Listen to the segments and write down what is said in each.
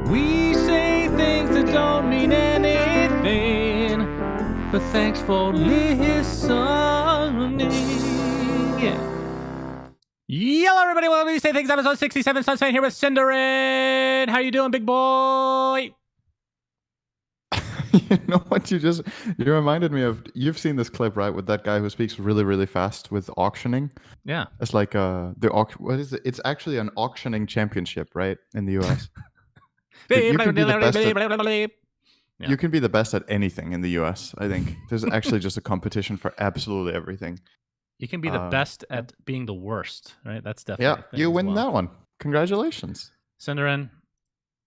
We say things that don't mean anything, but thanks for listening. Yeah. Hello, everybody. Welcome to We Say Things, episode 67. Sunshine here with Cinderin. How you doing, big boy? You know what you reminded me of? You've seen this clip, right, with that guy who speaks really, really fast with auctioning. Yeah. It's like what is it? It's actually an auctioning championship, right, in the US. You can be the best at anything in the US, I think. There's actually just a competition for absolutely everything. You can be the best at being the worst, right? That's definitely you win that one. Congratulations. Cinderin,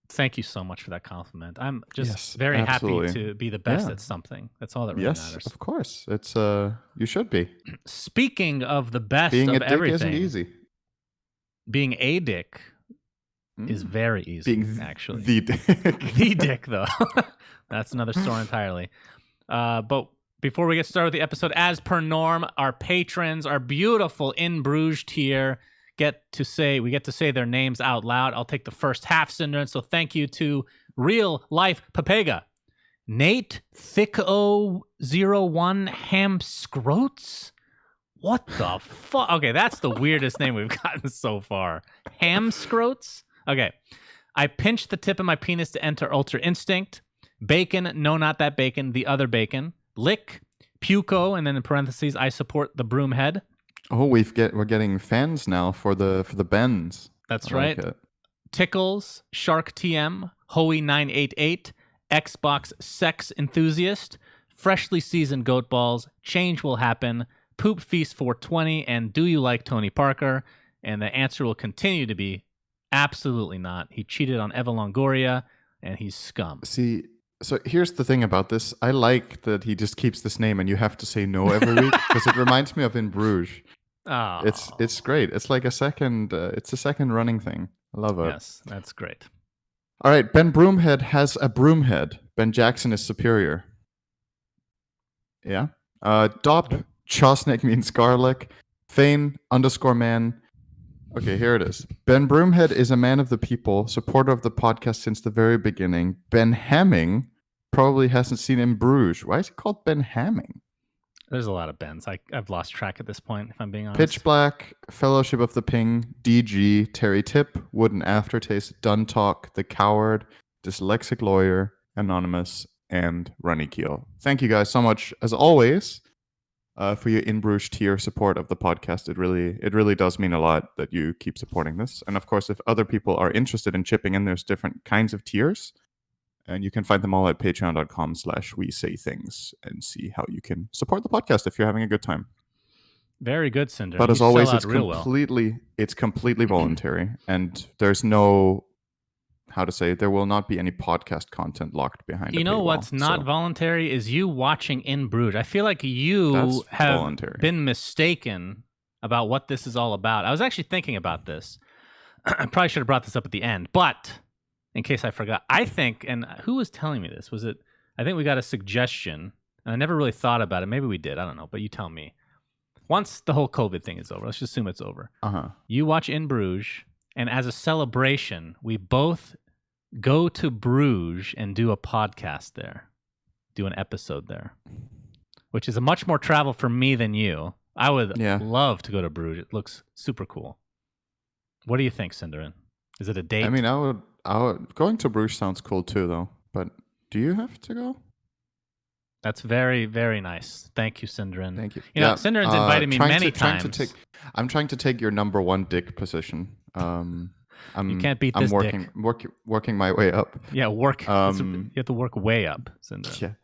thank you so much for that compliment. I'm just very happy to be the best at something. That's all that really matters. Yes, of course. It's you should be. Speaking of the best being of a dick everything, isn't easy. Being a dick is very easy, being actually. The dick. The dick, though. That's another story entirely. But before we get started with the episode, as per norm, our patrons, our beautiful In Bruges tier, we get to say their names out loud. I'll take the first half, Cinderin. So thank you to Real Life Papega, Nate Thick001 Hamscroats. What the fuck? Okay, that's the weirdest name we've gotten so far. Hamscroats? Okay. I pinched the tip of my penis to enter Ultra Instinct. Bacon, no, not that bacon, the other bacon. Lick, Puco, and then in parentheses, I support the Broomhead. Oh, we're getting fans now for the Bens. That's right. Like Tickles, Shark TM, Hoey988, Xbox Sex Enthusiast, Freshly Seasoned Goat Balls, Change Will Happen, Poop Feast 420, and Do You Like Tony Parker? And the answer will continue to be absolutely not. He cheated on Eva Longoria, and he's scum. See, so here's the thing about this. I like that he just keeps this name, and you have to say no every week because it reminds me of In Bruges. Oh. It's great. It's like a second running thing. I love it. Yes, that's great. All right, Ben Broomhead has a broomhead. Ben Jackson is superior. Yeah. Dop Chosnick means garlic. Fane_man. Okay, here it is. Ben Broomhead is a man of the people, supporter of the podcast since the very beginning. Ben Hamming probably hasn't seen In Bruges. Why is he called Ben Hamming? There's a lot of Bens. I've lost track at this point, if I'm being honest. Pitch Black, Fellowship of the Ping, DG, Terry Tip, Wooden Aftertaste, Dun Talk, The Coward, Dyslexic Lawyer, Anonymous, and Runny Keel. Thank you guys so much, as always, for your In Bruges tier support of the podcast. It really does mean a lot that you keep supporting this. And of course, if other people are interested in chipping in, there's different kinds of tiers. And you can find them all at patreon.com/WeSayThings and see how you can support the podcast if you're having a good time. Very good, Cinder. But as always, it's completely voluntary. And there's no, there will not be any podcast content locked behind it. You know what's not voluntary is you watching In Bruges. I feel like you have been mistaken about what this is all about. I was actually thinking about this. I probably should have brought this up at the end, but in case I forgot, I think, and who was telling me this? I think we got a suggestion, and I never really thought about it. Maybe we did. I don't know, but you tell me. Once the whole COVID thing is over, let's just assume it's over. You watch In Bruges, and as a celebration, we both go to Bruges and do a podcast there, do an episode there, which is a much more travel for me than you. I would love to go to Bruges. It looks super cool. What do you think, Cinderin? Is it a date? I mean, going to Bruges sounds cool too, though. But do you have to go? That's very, very nice. Thank you, Cinderin. Thank you. You know, Cinderin's invited me many times. I'm trying to take your number one dick position. You can't beat this dick. Working my way up. Yeah, you have to work way up, Cinderin.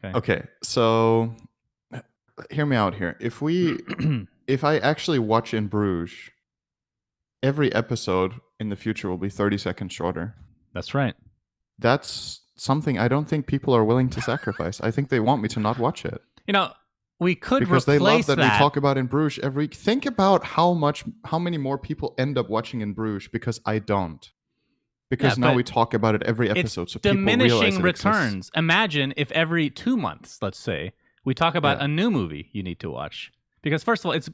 Yeah. Okay. So, hear me out here. If I actually watch In Bruges, every episode in the future will be 30 seconds shorter. That's right. That's something I don't think people are willing to sacrifice. I think they want me to not watch it. You know, we could because they love that we talk about In Bruges every week. Think about how many more people end up watching In Bruges because I don't. Because now we talk about it every episode, so people realize diminishing returns. Imagine if every 2 months, let's say, we talk about a new movie you need to watch. Because first of all, it's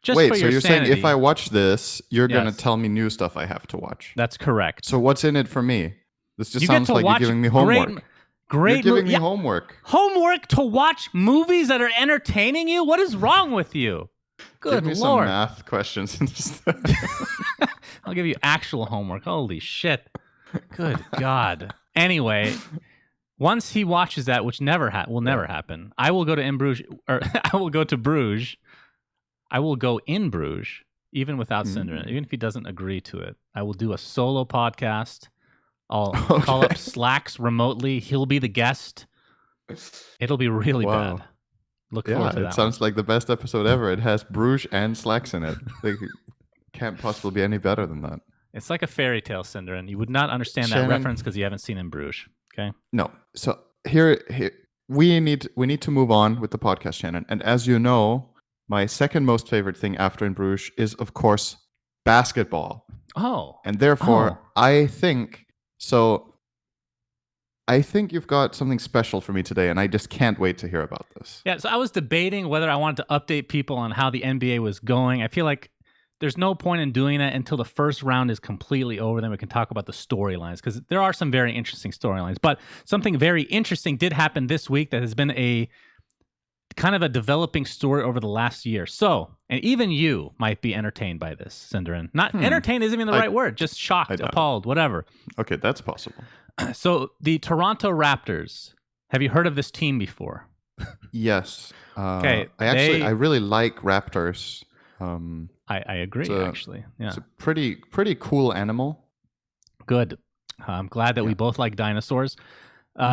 just Wait, for so your you're sanity. saying if I watch this, you're going to tell me new stuff I have to watch? That's correct. So what's in it for me? This just sounds like you're giving me homework. Great. You're giving me homework. Homework to watch movies that are entertaining you? What is wrong with you? Good Give me some math questions instead. I'll give you actual homework. Holy shit. Good God. Anyway, once he watches that, which will never happen, I will go to Bruges, or I will go to Bruges. I will go in Bruges, even without Synderen, even if he doesn't agree to it. I will do a solo podcast. I'll call up Slacks remotely. He'll be the guest. It'll be really bad. Look forward to that. It sounds like the best episode ever. It has Bruges and Slacks in it. They can't possibly be any better than that. It's like a fairy tale, Synderen. You would not understand that reference because you haven't seen in Bruges. Okay. No. So here we need to move on with the podcast, Shannon. And as you know, my second most favorite thing after in Bruges is, of course, basketball. Oh. And therefore, I think you've got something special for me today, and I just can't wait to hear about this. Yeah, so I was debating whether I wanted to update people on how the NBA was going. I feel like there's no point in doing that until the first round is completely over. Then we can talk about the storylines, because there are some very interesting storylines. But something very interesting did happen this week that has been a kind of a developing story over the last year. So, and even you might be entertained by this, Synderen. Not entertained isn't even the right word. Just shocked, appalled, whatever. Okay, that's possible. So the Toronto Raptors. Have you heard of this team before? Yes. Okay. I really like Raptors. I agree. Actually, yeah. It's a pretty cool animal. Good. I'm glad that we both like dinosaurs.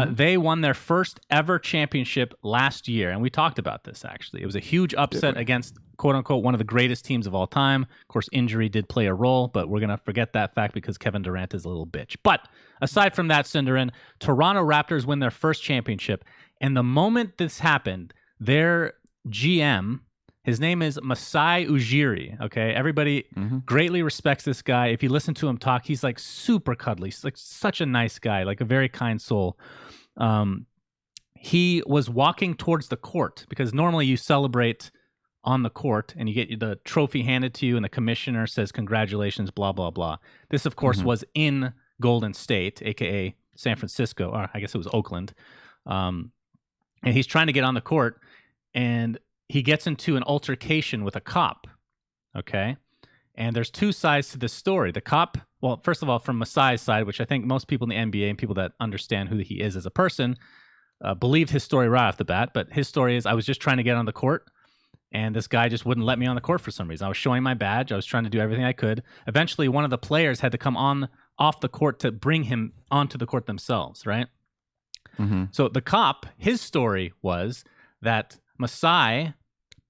They won their first ever championship last year, and we talked about this, actually. It was a huge upset against, quote-unquote, one of the greatest teams of all time. Of course, injury did play a role, but we're going to forget that fact because Kevin Durant is a little bitch. But aside from that, Synderen, Toronto Raptors win their first championship, and the moment this happened, their GM... his name is Masai Ujiri, okay? Everybody greatly respects this guy. If you listen to him talk, he's like super cuddly. He's like such a nice guy, like a very kind soul. He was walking towards the court because normally you celebrate on the court and you get the trophy handed to you and the commissioner says, congratulations, blah, blah, blah. This, of course, was in Golden State, a.k.a. San Francisco, or I guess it was Oakland. And he's trying to get on the court, and he gets into an altercation with a cop, okay? And there's two sides to this story. The cop, well, first of all, from Masai's side, which I think most people in the NBA and people that understand who he is as a person believed his story right off the bat. But his story is, I was just trying to get on the court, and this guy just wouldn't let me on the court for some reason. I was showing my badge. I was trying to do everything I could. Eventually, one of the players had to come off the court to bring him onto the court themselves, right? So the cop, his story was that Masai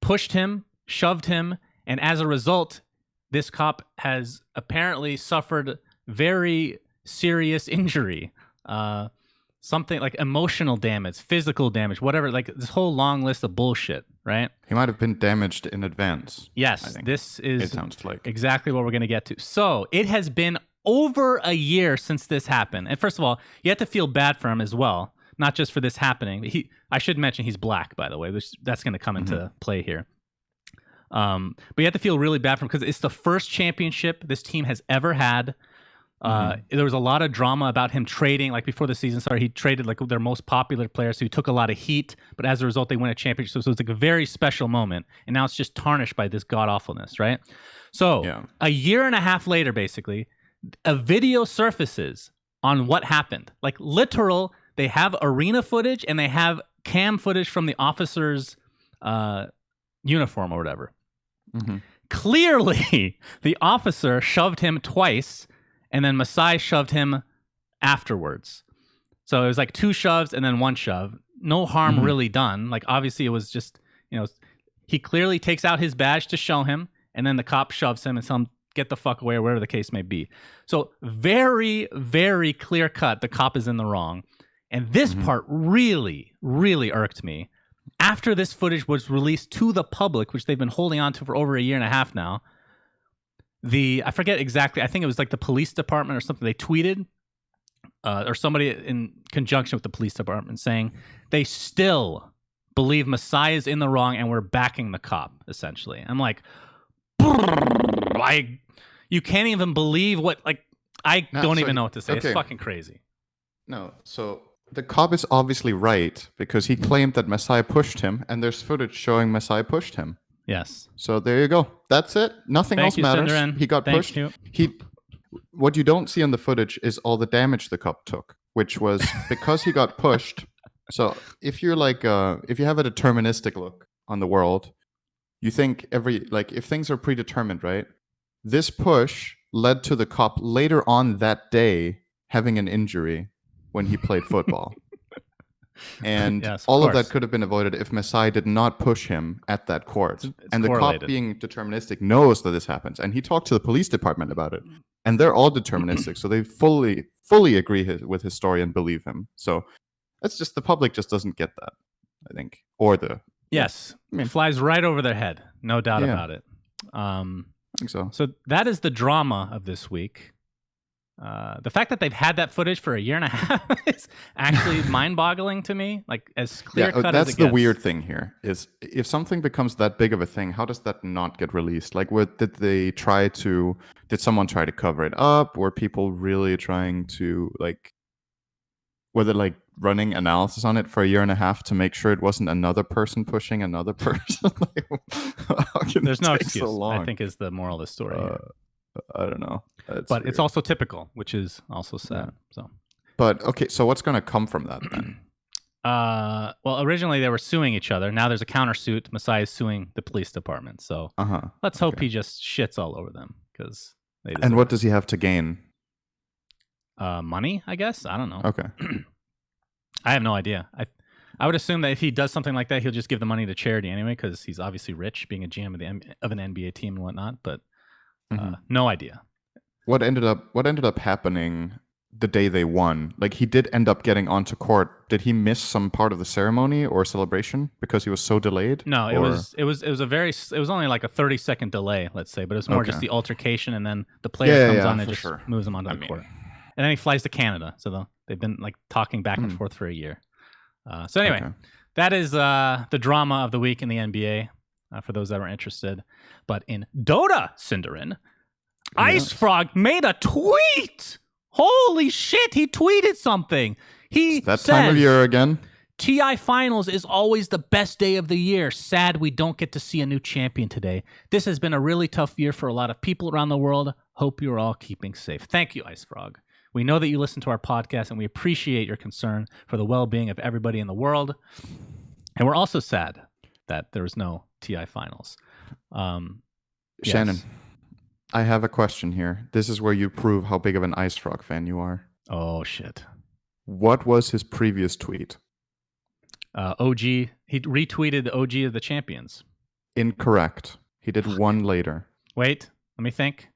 pushed him, shoved him, and as a result, this cop has apparently suffered very serious injury. Something like emotional damage, physical damage, whatever, like this whole long list of bullshit, right? He might have been damaged in advance. Yes, this is it sounds like exactly what we're going to get to. So it has been over a year since this happened. And first of all, you have to feel bad for him as well. Not just for this happening. I should mention he's black, by the way. That's going to come into play here. But you have to feel really bad for him because it's the first championship this team has ever had. There was a lot of drama about him trading. Like before the season started, he traded like their most popular player, so he took a lot of heat. But as a result, they win a championship. So it's like a very special moment. And now it's just tarnished by this god-awfulness, right? So a year and a half later, basically, a video surfaces on what happened. Like literal... They have arena footage and they have cam footage from the officer's uniform or whatever. Clearly, the officer shoved him twice, and then Masai shoved him afterwards. So it was like two shoves and then one shove. No harm really done. Like obviously it was just, he clearly takes out his badge to show him, and then the cop shoves him and tells him, get the fuck away, or whatever the case may be. So very, very clear cut, the cop is in the wrong. And this part really, really irked me. After this footage was released to the public, which they've been holding on to for over a year and a half now, I forget exactly, I think it was like the police department or something, they tweeted, or somebody in conjunction with the police department saying they still believe Masai is in the wrong and we're backing the cop, essentially. I'm like, you can't even believe what, like, I don't even know what to say. Okay. It's fucking crazy. No, so the cop is obviously right because he claimed that Messiah pushed him, and there's footage showing Messiah pushed him. Yes. So there you go. That's it. Nothing else matters. Cinderin. He got pushed. You. What you don't see on the footage is all the damage the cop took, which was because he got pushed. So if you're if you have a deterministic look on the world, you think if things are predetermined, right? This push led to the cop later on that day having an injury when he played football. And yes, all of that could have been avoided if Messiah did not push him at that court. It's and the cop, being deterministic, knows that this happens. And he talked to the police department about it. And they're all deterministic. So they fully agree with his story and believe him. So that's just, the public just doesn't get that, I think. Or the... Yes. It flies right over their head. No doubt about it. I think so. So that is the drama of this week. The fact that they've had that footage for a year and a half is actually mind-boggling to me. Like, as clear-cut as it gets. That's the weird thing here, is if something becomes that big of a thing, how does that not get released? Like, did someone try to cover it up? Were people really trying to, were they running analysis on it for a year and a half to make sure it wasn't another person pushing another person? There's no excuse, so I think, is the moral of the story here. I don't know. But weird. It's also typical, which is also sad. So, but okay, so what's going to come from that then? Well, originally they were suing each other. Now there's a countersuit. Messiah is suing the police department. So let's hope he just shits all over them, because they deserve. And what does he have to gain? Money, I guess. I don't know. Okay. I have no idea. I would assume that if he does something like that, he'll just give the money to charity anyway, because he's obviously rich, being a GM of an NBA team and whatnot. But no idea. What ended up happening the day they won? Like, he did end up getting onto court. Did he miss some part of the ceremony or celebration because he was so delayed? No, it was only like a 30-second delay, let's say, but it was more just the altercation, and then the player comes on and just moves him onto the court. And then he flies to Canada. So they've been talking back and forth for a year. So anyway, that is the drama of the week in the NBA, for those that are interested. But in Dota, Cinderin, Icefrog made a tweet. Holy shit, he tweeted something. He that time of year again. TI Finals is always the best day of the year. Sad we don't get to see a new champion today. This has been a really tough year for a lot of people around the world. Hope you're all keeping safe. Thank you, Icefrog. We know that you listen to our podcast, and we appreciate your concern for the well-being of everybody in the world. And we're also sad that there was no TI Finals. Shannon, I have a question here. This is where you prove how big of an Icefrog fan you are. Oh, shit. What was his previous tweet? OG. He retweeted OG of the Champions. Incorrect. He did one later. Wait, let me think.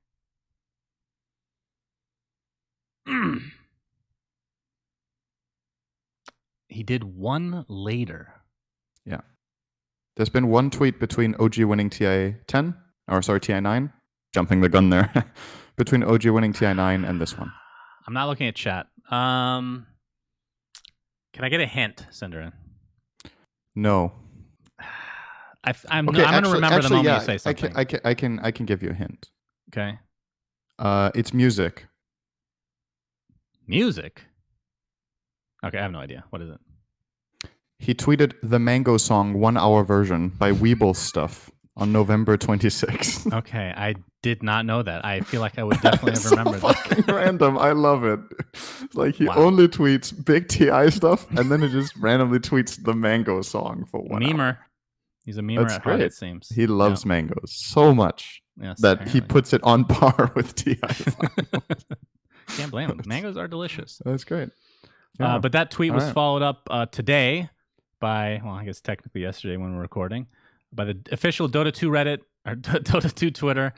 He did one later. Yeah. There's been one tweet between OG winning TI 9. Jumping the gun there. Between OG winning TI 9 and this one. I'm not looking at chat. Can I get a hint, Cinderin? No. I'm going to remember the moment you say something. I can give you a hint. Okay. It's music. Music? Okay, I have no idea. What is it? He tweeted the Mango song 1 hour version by Weeble Stuff on November 26th. Okay, I did not know that. I feel like I would definitely have remembered that. Fucking random. I love it. Like, he only tweets big TI stuff, and then he just randomly tweets the Mango song for 1 hour. He's a memer at heart, it seems. He loves mangoes so much that apparently he puts it on par with TI. Can't blame him. Mangoes are delicious. That's great. Yeah. But that tweet was followed up today by, well, I guess technically yesterday when we're recording, by the official Dota 2 Reddit, or Dota 2 Twitter,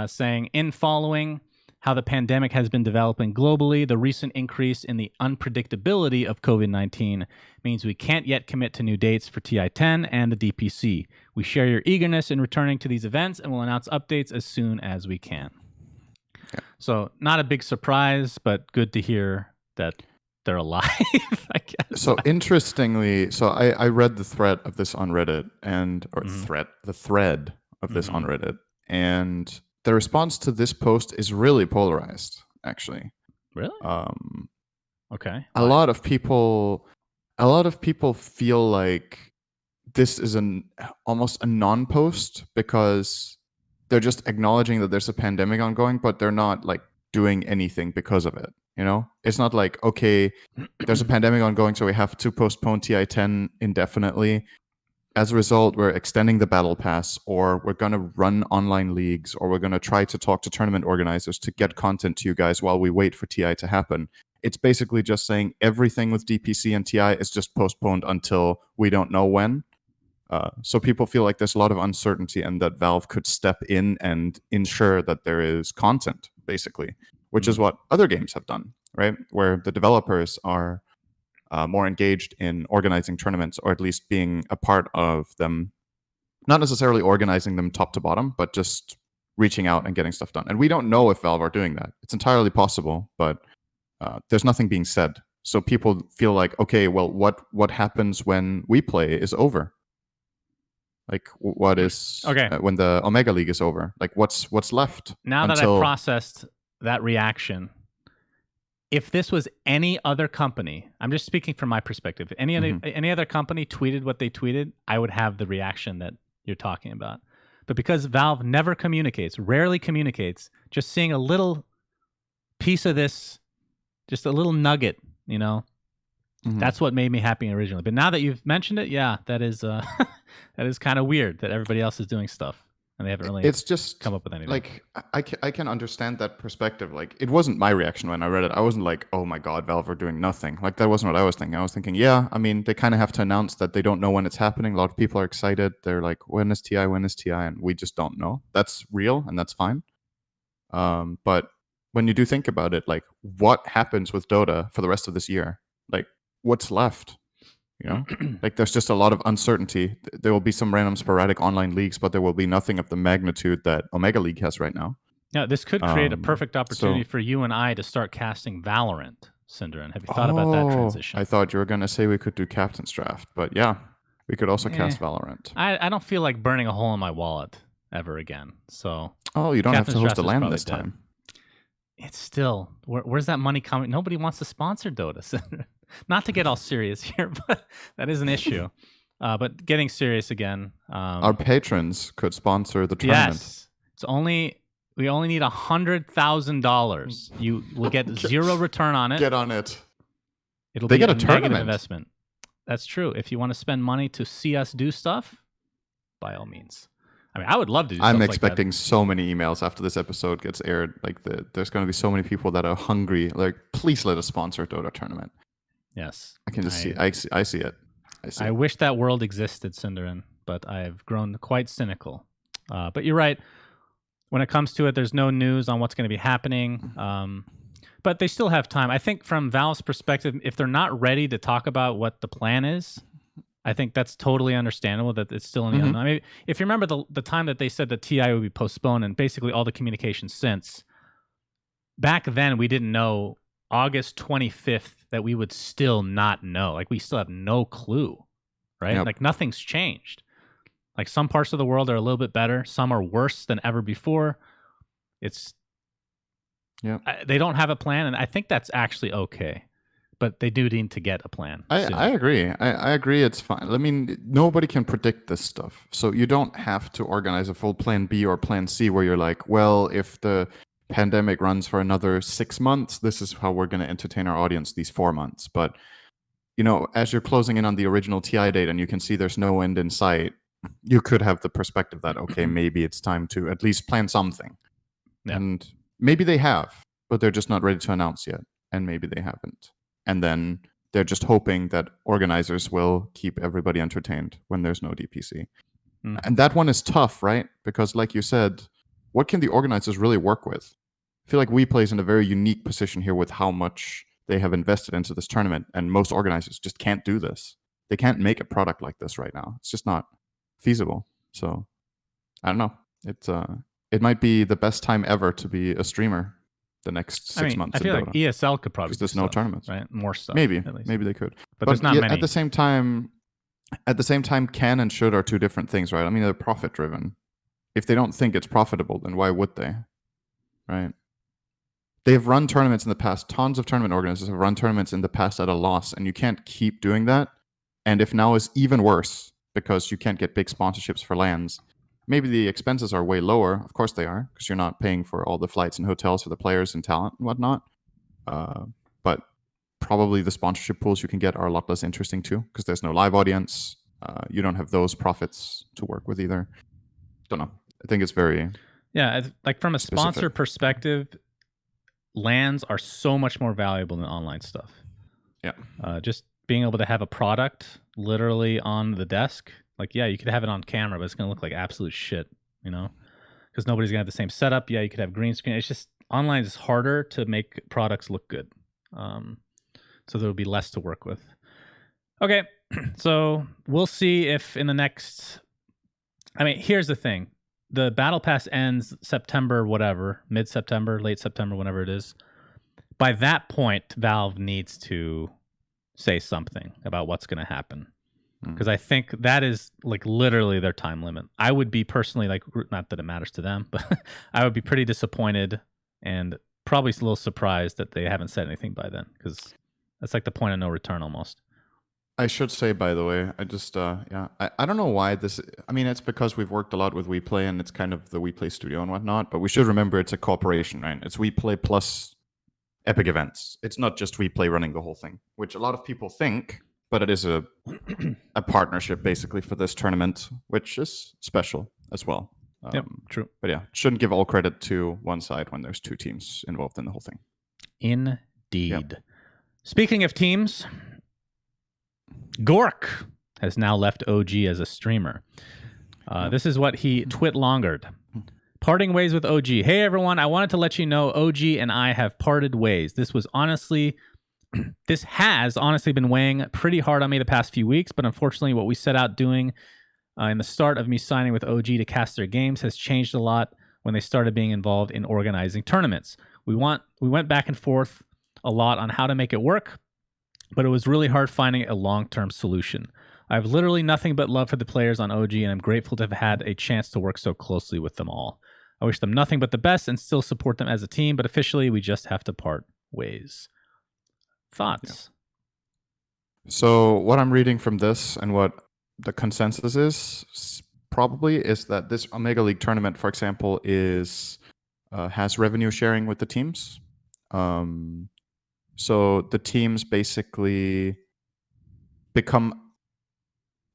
saying, in following how the pandemic has been developing globally, the recent increase in the unpredictability of COVID-19 means we can't yet commit to new dates for TI-10 and the DPC. We share your eagerness in returning to these events and will announce updates as soon as we can. Yeah. So not a big surprise, but good to hear that they're alive, I guess. So interestingly, I read the thread of this on Reddit, the thread of this on Reddit, and the response to this post is really polarized, actually. Really? Okay. A lot of people feel like this is almost a non-post because they're just acknowledging that there's a pandemic ongoing, but they're not like doing anything because of it. It's not like, okay, there's a pandemic ongoing, so we have to postpone TI10 indefinitely. As a result, we're extending the battle pass, or we're going to run online leagues, or we're going to try to talk to tournament organizers to get content to you guys while we wait for TI to happen. It's basically just saying everything with DPC and TI is just postponed until we don't know when. So people feel like there's a lot of uncertainty and that Valve could step in and ensure that there is content, basically, which is what other games have done, right? Where the developers are more engaged in organizing tournaments, or at least being a part of them, not necessarily organizing them top to bottom, but just reaching out and getting stuff done. And we don't know if Valve are doing that. It's entirely possible, but there's nothing being said. So people feel like, okay, well, what happens when we play is over? Like, what is when the Omega League is over? Like, what's left? Now that I processed that reaction, if this was any other company, I'm just speaking from my perspective, any other company tweeted what they tweeted, I would have the reaction that you're talking about. But because Valve never communicates, rarely communicates, just seeing a little piece of this, just a little nugget, that's what made me happy originally. But now that you've mentioned it, yeah, that is that is kind of weird that everybody else is doing stuff and they haven't really come up with anything. Like, I can understand that perspective. Like, it wasn't my reaction when I read it. I wasn't like, oh my god, Valve are doing nothing. Like, that wasn't what I was thinking. I was thinking, yeah, I mean, they kind of have to announce that they don't know when it's happening. A lot of people are excited. They're like, when is TI? And we just don't know. That's real and that's fine. But when you do think about it, like, what happens with Dota for the rest of this year? Like, what's left? Like, there's just a lot of uncertainty. There will be some random sporadic online leagues, but there will be nothing of the magnitude that Omega League has right now. Yeah, this could create a perfect opportunity for you and I to start casting Valorant, Synderen. Have you thought about that transition? I thought you were going to say we could do Captain's Draft, but yeah, we could also cast Valorant. I don't feel like burning a hole in my wallet ever again. So you don't have to host a LAN this time. It's still, where's that money coming? Nobody wants to sponsor Dota. Not to get all serious here, but that is an issue. But getting serious again. Our patrons could sponsor the tournament. Yes. We only need $100,000. You will get zero return on it. Get on it. It'll be a negative investment. That's true. If you want to spend money to see us do stuff, by all means. I mean, I would love to do I'm expecting so many emails after this episode gets aired. Like, there's going to be so many people that are hungry. Like, please let us sponsor a Dota tournament. Yes. I can just see it. I wish that world existed, Synderen, but I've grown quite cynical. But you're right. When it comes to it, there's no news on what's going to be happening. But they still have time. I think from Valve's perspective, if they're not ready to talk about what the plan is, I think that's totally understandable that it's still in the unknown. I mean, if you remember the time that they said that TI would be postponed and basically all the communication since, back then we didn't know August 25th that we would still not know. Like, we still have no clue, right? Yep. Like, nothing's changed. Like, some parts of the world are a little bit better. Some are worse than ever before. They don't have a plan, and I think that's actually okay. But they do need to get a plan. I agree. I agree it's fine. I mean, nobody can predict this stuff. So you don't have to organize a full plan B or plan C where you're like, well, if the pandemic runs for another 6 months, this is how we're going to entertain our audience these 4 months. But, as you're closing in on the original TI date and you can see there's no end in sight, you could have the perspective that, okay, maybe it's time to at least plan something. Yeah. And maybe they have, but they're just not ready to announce yet. And maybe they haven't. And then they're just hoping that organizers will keep everybody entertained when there's no DPC. And that one is tough, right? Because like you said, what can the organizers really work with? I feel like WePlay's in a very unique position here with how much they have invested into this tournament, and most organizers just can't do this. They can't make a product like this right now. It's just not feasible. So, I don't know. It might be the best time ever to be a streamer the next 6 months. I feel like ESL could probably because there's no tournaments, right? More stuff. Maybe they could, but there's not many. At the same time, can and should are two different things, right? I mean, they're profit driven. If they don't think it's profitable, then why would they, right? they've run tournaments in the past. Tons of tournament organizers have run tournaments in the past at a loss, and you can't keep doing that. And if now is even worse because you can't get big sponsorships for lands, maybe the expenses are way lower. Of course they are, because you're not paying for all the flights and hotels for the players and talent and whatnot. But probably the sponsorship pools you can get are a lot less interesting too, because there's no live audience. You don't have those profits to work with either. Don't know. I think it's very like from a specific. Sponsor perspective, lands are so much more valuable than online stuff. Yeah. Just being able to have a product literally on the desk, like, yeah, you could have it on camera, but it's going to look like absolute shit, you know, because nobody's going to have the same setup. Yeah, you could have green screen. It's just online is harder to make products look good. So there will be less to work with. Okay, so we'll see if in the next... I mean, here's the thing. The Battle Pass ends September, whatever, mid-September, late September, whenever it is. By that point, Valve needs to say something about what's going to happen. Because I think that is like literally their time limit. I would be personally like, not that it matters to them, but I would be pretty disappointed and probably a little surprised that they haven't said anything by then, because that's like the point of no return almost. I should say, by the way, I just, I don't know why this, I mean, it's because we've worked a lot with WePlay and it's kind of the WePlay studio and whatnot, but we should remember it's a corporation, right? It's WePlay plus Epic Events. It's not just WePlay running the whole thing, which a lot of people think, but it is a partnership basically for this tournament, which is special as well. Yep, true. But yeah, shouldn't give all credit to one side when there's two teams involved in the whole thing. Indeed. Yep. Speaking of teams, Gorgc has now left OG as a streamer. This is what he twit-longered. Parting ways with OG. Hey, everyone. I wanted to let you know OG and I have parted ways. This has honestly been weighing pretty hard on me the past few weeks, but unfortunately what we set out doing in the start of me signing with OG to cast their games has changed a lot when they started being involved in organizing tournaments. We went back and forth a lot on how to make it work, but it was really hard finding a long-term solution. I have literally nothing but love for the players on OG, and I'm grateful to have had a chance to work so closely with them all. I wish them nothing but the best and still support them as a team, but officially we just have to part ways. Thoughts? Yeah. So what I'm reading from this and what the consensus is probably is that this Omega League tournament, for example, has revenue sharing with the teams. So the teams basically become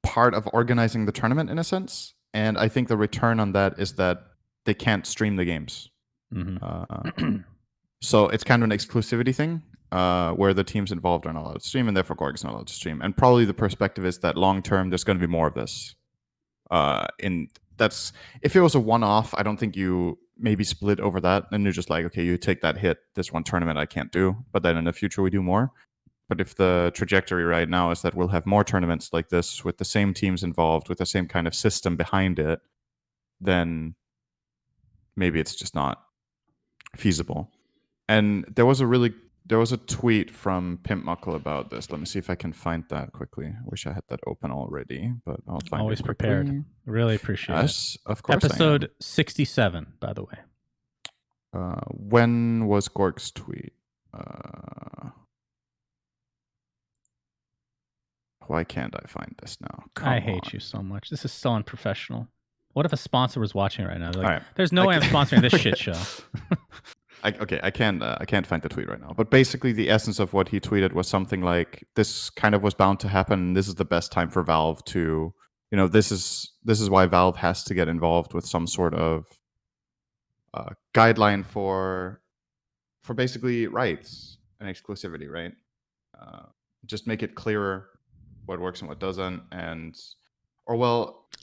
part of organizing the tournament in a sense. And I think the return on that is that they can't stream the games. Mm-hmm. So it's kind of an exclusivity thing where the teams involved are not allowed to stream, and therefore Gorgc is not allowed to stream. And probably the perspective is that long term, there's going to be more of this. If it was a one-off, I don't think you maybe split over that, and you're just like, okay, you take that hit. This one tournament I can't do, but then in the future we do more. But if the trajectory right now is that we'll have more tournaments like this with the same teams involved, with the same kind of system behind it, then maybe it's just not feasible. And there was a tweet from Pimp Muckle about this. Let me see if I can find that quickly. I wish I had that open already, but I'll find Always it quickly. Prepared. Really appreciate it. Yes, of course. Episode 67, by the way. When was Gorgc's tweet? Why can't I find this now? I hate you so much. This is so unprofessional. What if a sponsor was watching right now? They're like, there's no way I'm sponsoring this shit show. I can't find the tweet right now. But basically, the essence of what he tweeted was something like, "This kind of was bound to happen. This is the best time for Valve to, this is why Valve has to get involved with some sort of guideline for basically rights and exclusivity, right? Just make it clearer what works and what doesn't,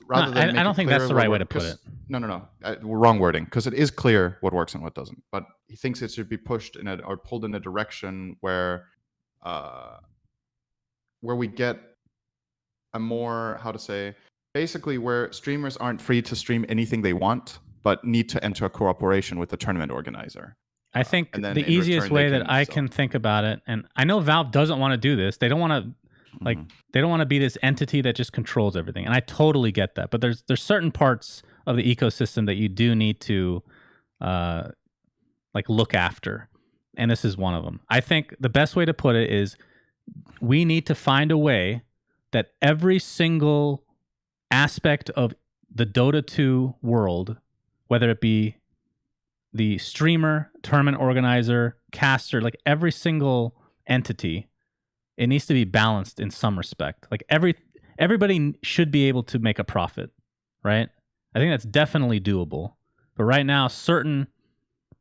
rather than I don't think that's the right way to put it. No. Wrong wording, because it is clear what works and what doesn't. But he thinks it should be pushed or pulled in a direction where we get a more, basically where streamers aren't free to stream anything they want, but need to enter a cooperation with the tournament organizer. I think the easiest way that I can think about it, and I know Valve doesn't want to do this. They don't want to. They don't want to be this entity that just controls everything. And I totally get that. But there's certain parts of the ecosystem that you do need to look after. and this is one of them. I think the best way to put it is we need to find a way that every single aspect of the Dota 2 world, whether it be the streamer, tournament organizer, caster, like every single entity, it needs to be balanced in some respect. Like everybody should be able to make a profit, right? I think that's definitely doable. But right now, certain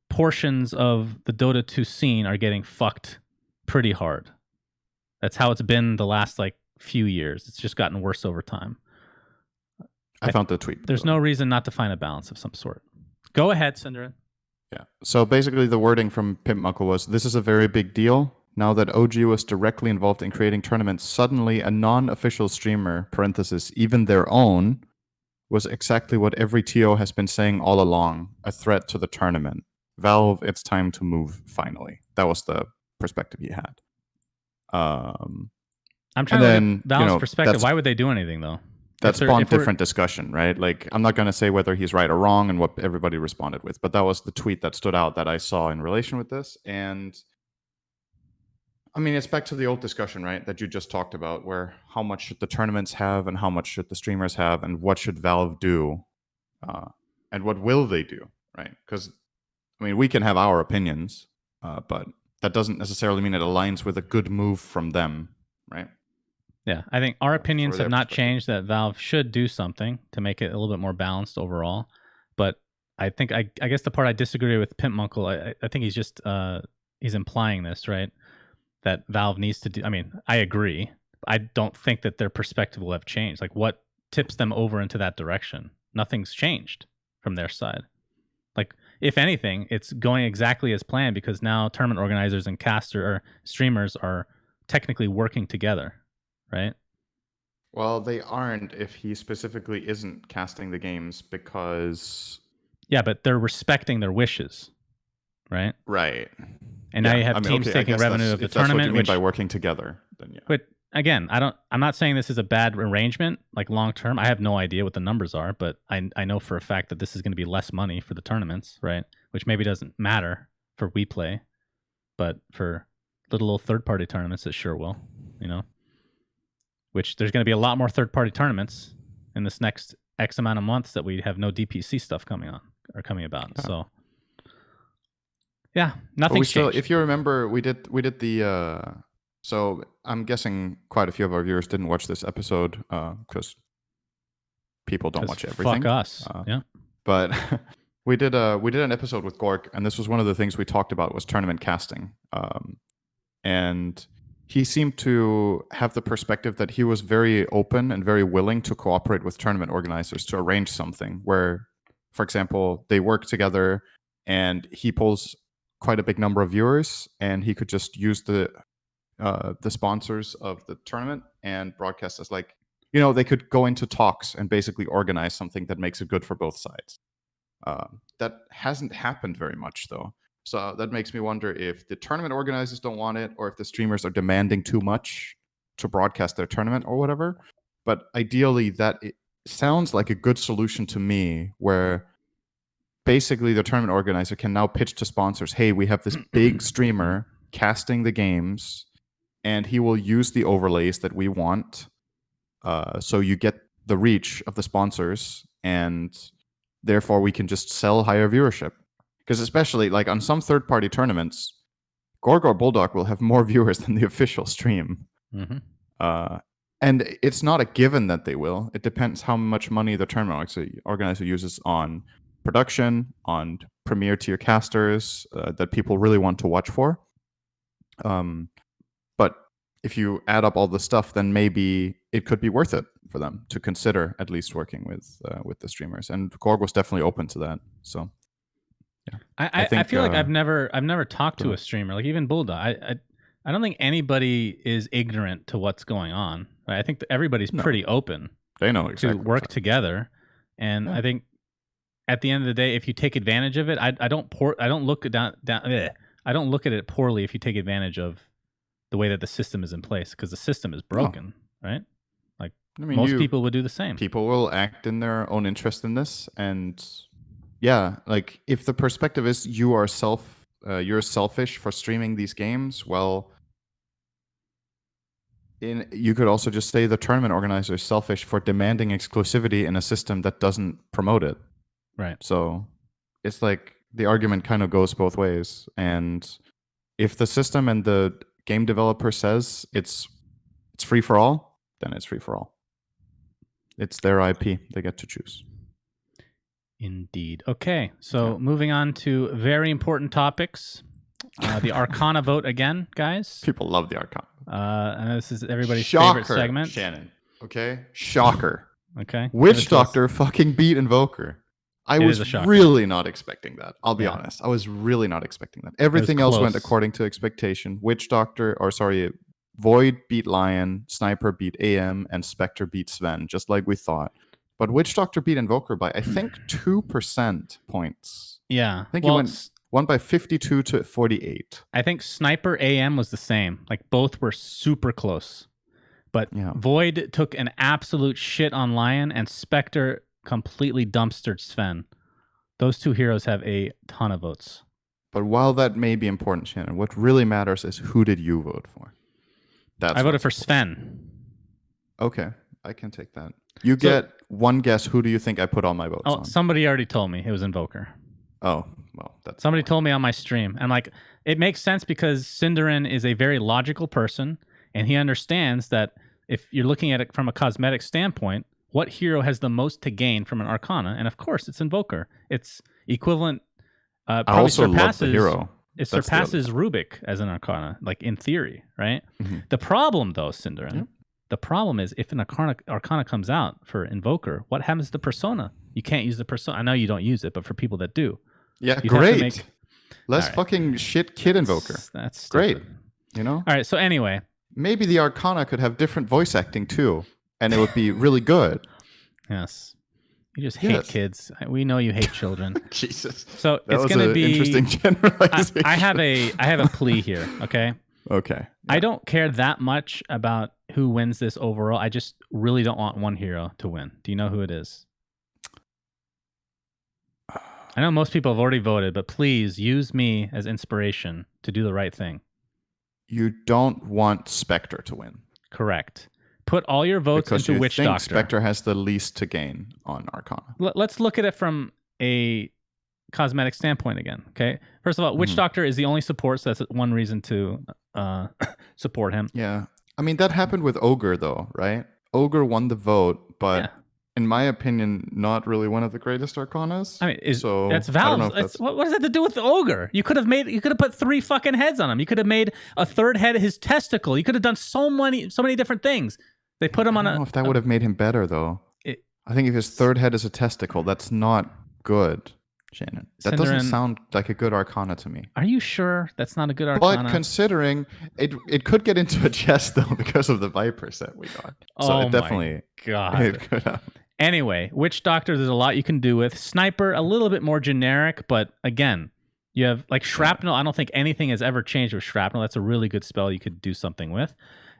portions of the Dota 2 scene are getting fucked pretty hard. That's how it's been the last like few years. It's just gotten worse over time. I found the tweet. There's no reason not to find a balance of some sort. Go ahead, Synderen. Yeah. So basically the wording from Pimp Muckle was, this is a very big deal. Now that OG was directly involved in creating tournaments, suddenly a non-official streamer, parenthesis, even their own, was exactly what every TO has been saying all along, a threat to the tournament. Valve, it's time to move, finally. That was the perspective he had. I'm trying to look at Valve's perspective. Why would they do anything, though? That spawned different discussion, right? Like, I'm not going to say whether he's right or wrong and what everybody responded with, but that was the tweet that stood out that I saw in relation with this. And I mean, it's back to the old discussion, right, that you just talked about, where how much should the tournaments have and how much should the streamers have and what should Valve do and what will they do, right? Because, I mean, we can have our opinions, but that doesn't necessarily mean it aligns with a good move from them, right? Yeah, I think our opinions have not changed that Valve should do something to make it a little bit more balanced overall. But I think, I guess the part I disagree with Pimp Muckle, I think he's just, he's implying this, right? That Valve needs to do, I mean, I agree. I don't think that their perspective will have changed. Like, what tips them over into that direction? Nothing's changed from their side. Like, if anything, it's going exactly as planned because now tournament organizers and caster or streamers are technically working together. Right? Well, they aren't if he specifically isn't casting the games because... Yeah, but they're respecting their wishes, right? Right. And now you have teams taking revenue of the tournament. That's what you mean by working together, then yeah. But again, I'm not saying this is a bad arrangement, like long term. I have no idea what the numbers are, but I know for a fact that this is going to be less money for the tournaments, right? Which maybe doesn't matter for WePlay, but for little old third-party tournaments, it sure will, you know? Which there's going to be a lot more third-party tournaments in this next X amount of months that we have no DPC stuff coming about. Yeah. So, yeah, nothing's changed. If you remember, we did the. So I'm guessing quite a few of our viewers didn't watch this episode because people don't watch everything. Fuck us. Yeah. But we did an episode with Gorgc, and this was one of the things we talked about was tournament casting, and he seemed to have the perspective that he was very open and very willing to cooperate with tournament organizers to arrange something where, for example, they work together and he pulls quite a big number of viewers and he could just use the sponsors of the tournament and broadcast as like, you know, they could go into talks and basically organize something that makes it good for both sides. That hasn't happened very much, though. So that makes me wonder if the tournament organizers don't want it or if the streamers are demanding too much to broadcast their tournament or whatever. But ideally, it sounds like a good solution to me where basically the tournament organizer can now pitch to sponsors, hey, we have this big streamer casting the games and he will use the overlays that we want. So you get the reach of the sponsors and therefore we can just sell higher viewership. Because especially like on some third-party tournaments, Gorgc or Bulldog will have more viewers than the official stream. Mm-hmm. And it's not a given that they will. It depends how much money the tournament organizer uses on production, on premier tier casters that people really want to watch for. But if you add up all the stuff, then maybe it could be worth it for them to consider at least working with the streamers. And Gorgc was definitely open to that. So. Yeah. I feel like I've never talked to a streamer, like even Bulldog. I don't think anybody is ignorant to what's going on. Right? I think that everybody's pretty open. They know exactly to work together, and I think at the end of the day, if you take advantage of it, I don't look at it poorly if you take advantage of the way that the system is in place because the system is broken, right? Like most people would do the same. People will act in their own interest in this, and. Yeah, like if the perspective is you are you're selfish for streaming these games. Well, you could also just say the tournament organizer is selfish for demanding exclusivity in a system that doesn't promote it. Right. So it's like the argument kind of goes both ways. And if the system and the game developer says it's free for all, then it's free for all. It's their IP. They get to choose. Indeed. Okay, so moving on to very important topics. The Arcana Vote again, guys. People love the Arcana. And this is everybody's favorite segment. Shannon. Okay? Shocker. Okay. Witch Doctor fucking beat Invoker. I was really not expecting that. I'll be honest. I was really not expecting that. Everything else went according to expectation. Void beat Lion, Sniper beat AM, and Spectre beat Sven, just like we thought. But Witch Doctor beat Invoker by, I think, 2% points. Yeah. I think he won by 52 to 48. I think Sniper AM was the same. Like, both were super close. But Void took an absolute shit on Lion, and Spectre completely dumpstered Sven. Those two heroes have a ton of votes. But while that may be important, Shannon, what really matters is who did you vote for? I voted for Sven. Okay, I can take that. You get one guess. Who do you think I put all my votes on? Somebody already told me. It was Invoker. Oh, well, somebody told me on my stream. And like, it makes sense because Cinderin is a very logical person, and he understands that if you're looking at it from a cosmetic standpoint, what hero has the most to gain from an Arcana? And of course, it's Invoker. It's equivalent. I also love the hero. It surpasses Rubik as an Arcana, like in theory, right? Mm-hmm. The problem, though, Cinderin, the problem is if an Arcana comes out for Invoker, what happens to Persona? You can't use the Persona. I know you don't use it, but for people that do. Yeah, great. Less fucking shit kid Invoker. That's great. You know? All right, so anyway. Maybe the Arcana could have different voice acting too, and it would be really good. Yes. You just hate kids. We know you hate children. Jesus. So it's going to be interesting generalization. I have a plea here, okay? Okay. Yeah. I don't care that much about who wins this overall. I just really don't want one hero to win. Do you know who it is? I know most people have already voted, but please use me as inspiration to do the right thing. You don't want Spectre to win. Correct. Put all your votes into Witch Doctor. Spectre has the least to gain on Arcana. Let's look at it from a cosmetic standpoint again, okay? First of all, Witch Doctor is the only support, so that's one reason to support him. Yeah. I mean, that happened with Ogre, though, right? Ogre won the vote, but in my opinion, not really one of the greatest Arcanas. I mean, that's Valve. What does that have to do with the Ogre? You could have put 3 fucking heads on him. You could have made a third head his testicle. You could have done so many different things. They put him on I don't know if that would have made him better, though. I think if his third head is a testicle, that's not good, Shannon. That doesn't sound like a good Arcana to me. Are you sure that's not a good Arcana? But considering it could get into a chest, though, because of the Viper set we got. So it definitely, my God. It could have. Anyway, Witch Doctor, there's a lot you can do with. Sniper, a little bit more generic, but again, you have like Shrapnel. I don't think anything has ever changed with Shrapnel. That's a really good spell you could do something with.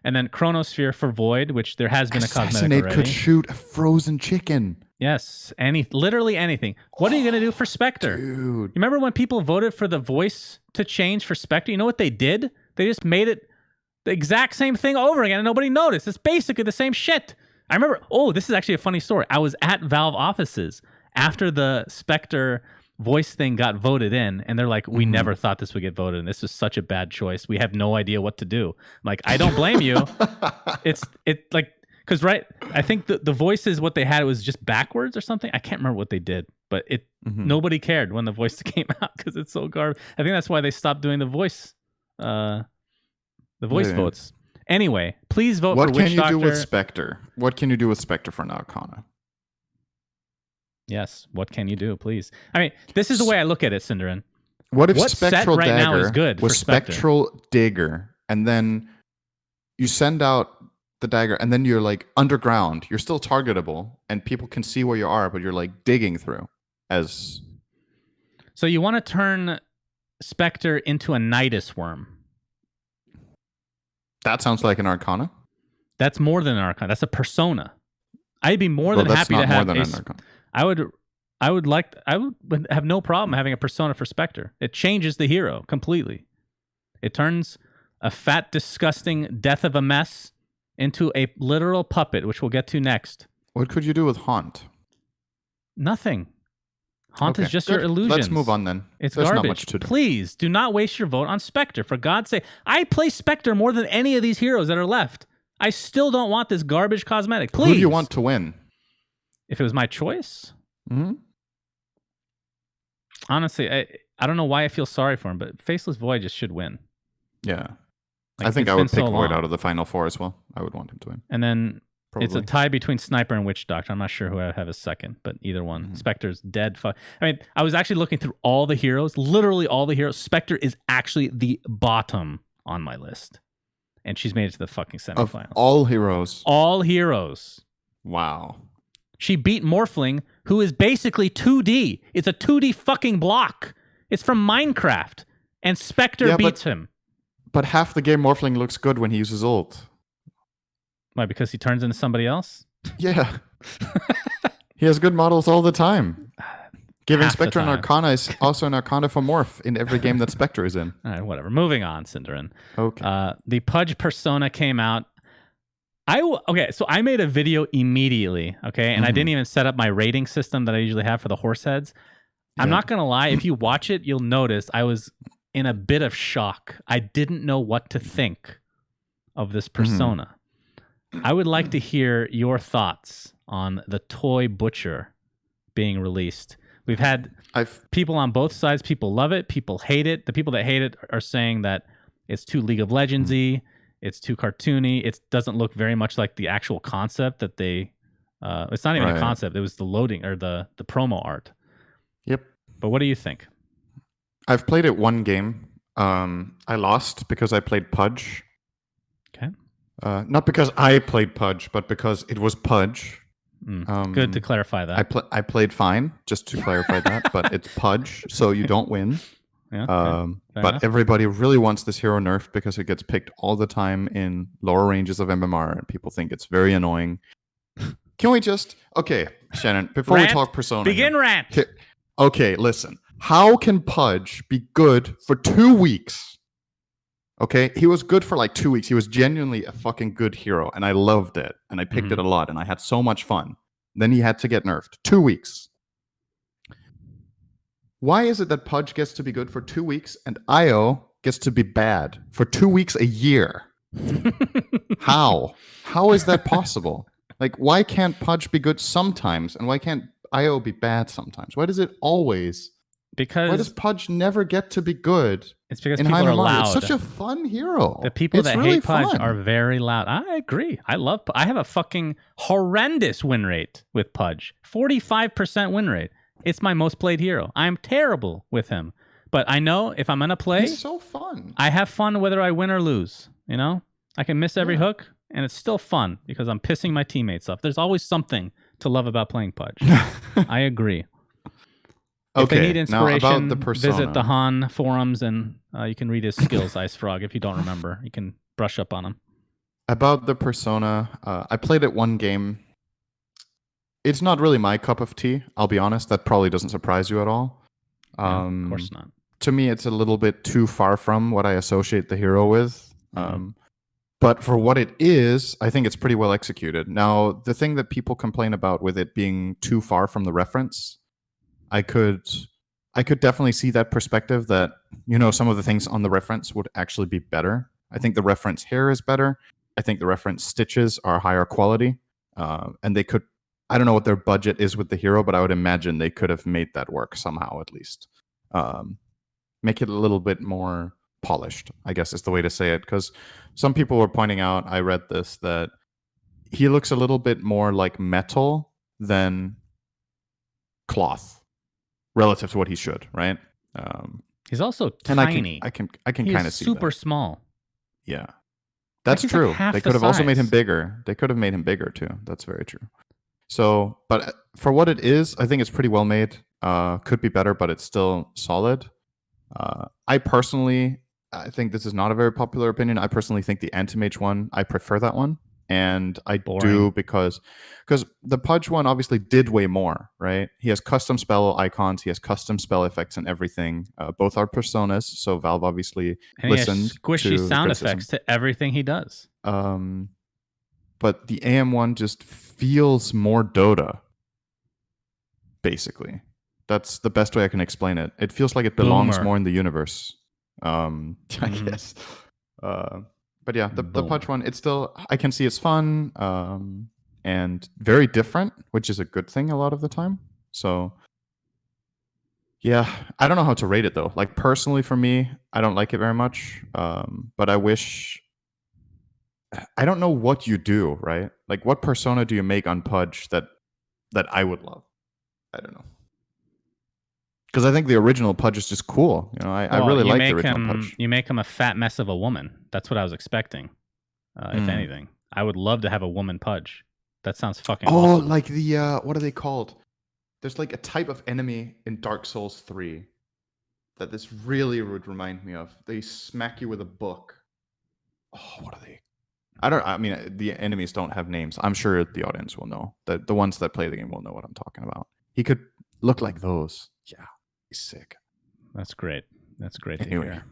And then Chronosphere for Void, which there has been a cosmetic already. Could shoot a frozen chicken. Yes, literally anything. What are you going to do for Spectre? Dude. You remember when people voted for the voice to change for Spectre? You know what they did? They just made it the exact same thing over again and nobody noticed. It's basically the same shit. I remember, this is actually a funny story. I was at Valve offices after the Spectre voice thing got voted in, and they're like, we never thought this would get voted in. This was such a bad choice. We have no idea what to do. I'm like, I don't blame you. Because I think the voices, what they had, it was just backwards or something. I can't remember what they did, but nobody cared when the voice came out because it's so garbage. I think that's why they stopped doing the voice votes. Anyway, please vote for Witch Doctor. What can you do with Spectre? What can you do with Spectre for an Arcana? Yes, what can you do, please? I mean, this is the way I look at it, Cinderin. What if Spectral Dagger now is good was Spectral Dagger, and then you send out the dagger, and then you're like underground. You're still targetable, and people can see where you are, but you're like digging through. So you want to turn Spectre into a Nidus Worm. That sounds like an Arcana. That's more than an Arcana. That's a Persona. I'd be more than happy to have an Arcana. I would I would have no problem having a persona for Spectre. It changes the hero completely. It turns a fat, disgusting death of a mess into a literal puppet, which we'll get to next. What could you do with Haunt? Nothing. Haunt is just your illusions. Let's move on then. It's There's garbage. Not much to do. Please do not waste your vote on Spectre. For God's sake, I play Spectre more than any of these heroes that are left. I still don't want this garbage cosmetic. Please. Who do you want to win? If it was my choice, honestly, I don't know why I feel sorry for him, but Faceless Void just should win. Yeah, I think I would pick Void out of the final four as well. I would want him to win. And then it's a tie between Sniper and Witch Doctor. I'm not sure who I have as second, but either one. Spectre's dead. I mean, I was actually looking through all the heroes, literally all the heroes. Spectre is actually the bottom on my list. And she's made it to the fucking semifinals. Of all heroes? All heroes. Wow. She beat Morphling, who is basically 2D. It's a 2D fucking block. It's from Minecraft. And Spectre beats him. But half the game Morphling looks good when he uses ult. Why, because he turns into somebody else? Yeah. He has good models all the time. Giving Spectre an Arcana is also an Arcana for Morph in every game that Spectre is in. All right, whatever. Moving on, Cinderin. Okay. The Pudge Persona came out. So I made a video immediately, okay? And I didn't even set up my rating system that I usually have for the horse heads. Yeah. I'm not going to lie. If you watch it, you'll notice I was in a bit of shock. I didn't know what to think of this persona. I would like to hear your thoughts on the Toy Butcher being released. We've had people on both sides. People love it. People hate it. The people that hate it are saying that it's too League of Legends-y. It's too cartoony. It doesn't look very much like the actual concept that they... it's not even a concept. It was the loading or the promo art. Yep. But what do you think? I've played it one game. I lost because I played Pudge. Okay. Not because I played Pudge, but because it was Pudge. Good to clarify that. I played fine, just to clarify that, but it's Pudge, so you don't win. Yeah, but enough. Everybody really wants this hero nerfed because it gets picked all the time in lower ranges of MMR, and people think it's very annoying. Can we just... Okay, Shannon, before we talk Persona... Begin rant! Okay, listen. How can Pudge be good for 2 weeks? Okay, he was good for like 2 weeks. He was genuinely a fucking good hero, and I loved it, and I picked it a lot, and I had so much fun. Then he had to get nerfed. 2 weeks. Why is it that Pudge gets to be good for 2 weeks, and Io gets to be bad for 2 weeks a year? How? How is that possible? Like, why can't Pudge be good sometimes, and why can't Io be bad sometimes? Why does it always... Why does Pudge never get to be good? It's because people are loud. It's such a fun hero. The people that hate Pudge are very loud. I agree. I have a fucking horrendous win rate with Pudge. 45% win rate. It's my most played hero. I'm terrible with him. But I know if I'm going to play... He's so fun. I have fun whether I win or lose. You know? I can miss every hook, and it's still fun because I'm pissing my teammates off. There's always something to love about playing Pudge. I agree. If they need inspiration, visit the Han forums, and you can read his skills, Icefrog. If you don't remember, you can brush up on him. About the Persona, I played it one game. It's not really my cup of tea, I'll be honest. That probably doesn't surprise you at all. Of course not. To me, it's a little bit too far from what I associate the hero with. But for what it is, I think it's pretty well executed. Now, the thing that people complain about with it being too far from the reference... I could definitely see that perspective that, you know, some of the things on the reference would actually be better. I think the reference hair is better. I think the reference stitches are higher quality. And they could, I don't know what their budget is with the hero, but I would imagine they could have made that work somehow at least. Make it a little bit more polished, I guess is the way to say it. Because some people were pointing out, I read this, that he looks a little bit more like metal than cloth. Relative to what he should, right? He's also tiny. I can kind of see super small. Yeah, that's true. They could have also made him bigger. They could have made him bigger too. That's very true. So, but for what it is, I think it's pretty well made. Could be better, but it's still solid. I think this is not a very popular opinion. I personally think the Anti-Mage one, I prefer that one. And I Boring. do because the Pudge one obviously did way more, right? He has custom spell icons, he has custom spell effects and everything. Both are personas, so Valve obviously and listened he has squishy to sound criticism. effects to everything he does. But the AM one just feels more Dota, basically. That's the best way I can explain it. It feels like it belongs more in the universe. I guess. But yeah, the Pudge one, it's still, I can see it's fun and very different, which is a good thing a lot of the time. So yeah, I don't know how to rate it though. Like personally for me, I don't like it very much. But I don't know what you do, right? Like what persona do you make on Pudge that I would love? I don't know. Because I think the original Pudge is just cool. You know, I really like the original Pudge. You make him a fat mess of a woman. That's what I was expecting. If anything, I would love to have a woman Pudge. That sounds fucking awesome. Like the what are they called? There's like a type of enemy in Dark Souls 3 that this really would remind me of. They smack you with a book. Oh, what are they? I mean, the enemies don't have names. I'm sure the audience will know. The ones that play the game will know what I'm talking about. He could look like those. Yeah, he's sick. That's great. That's great to hear.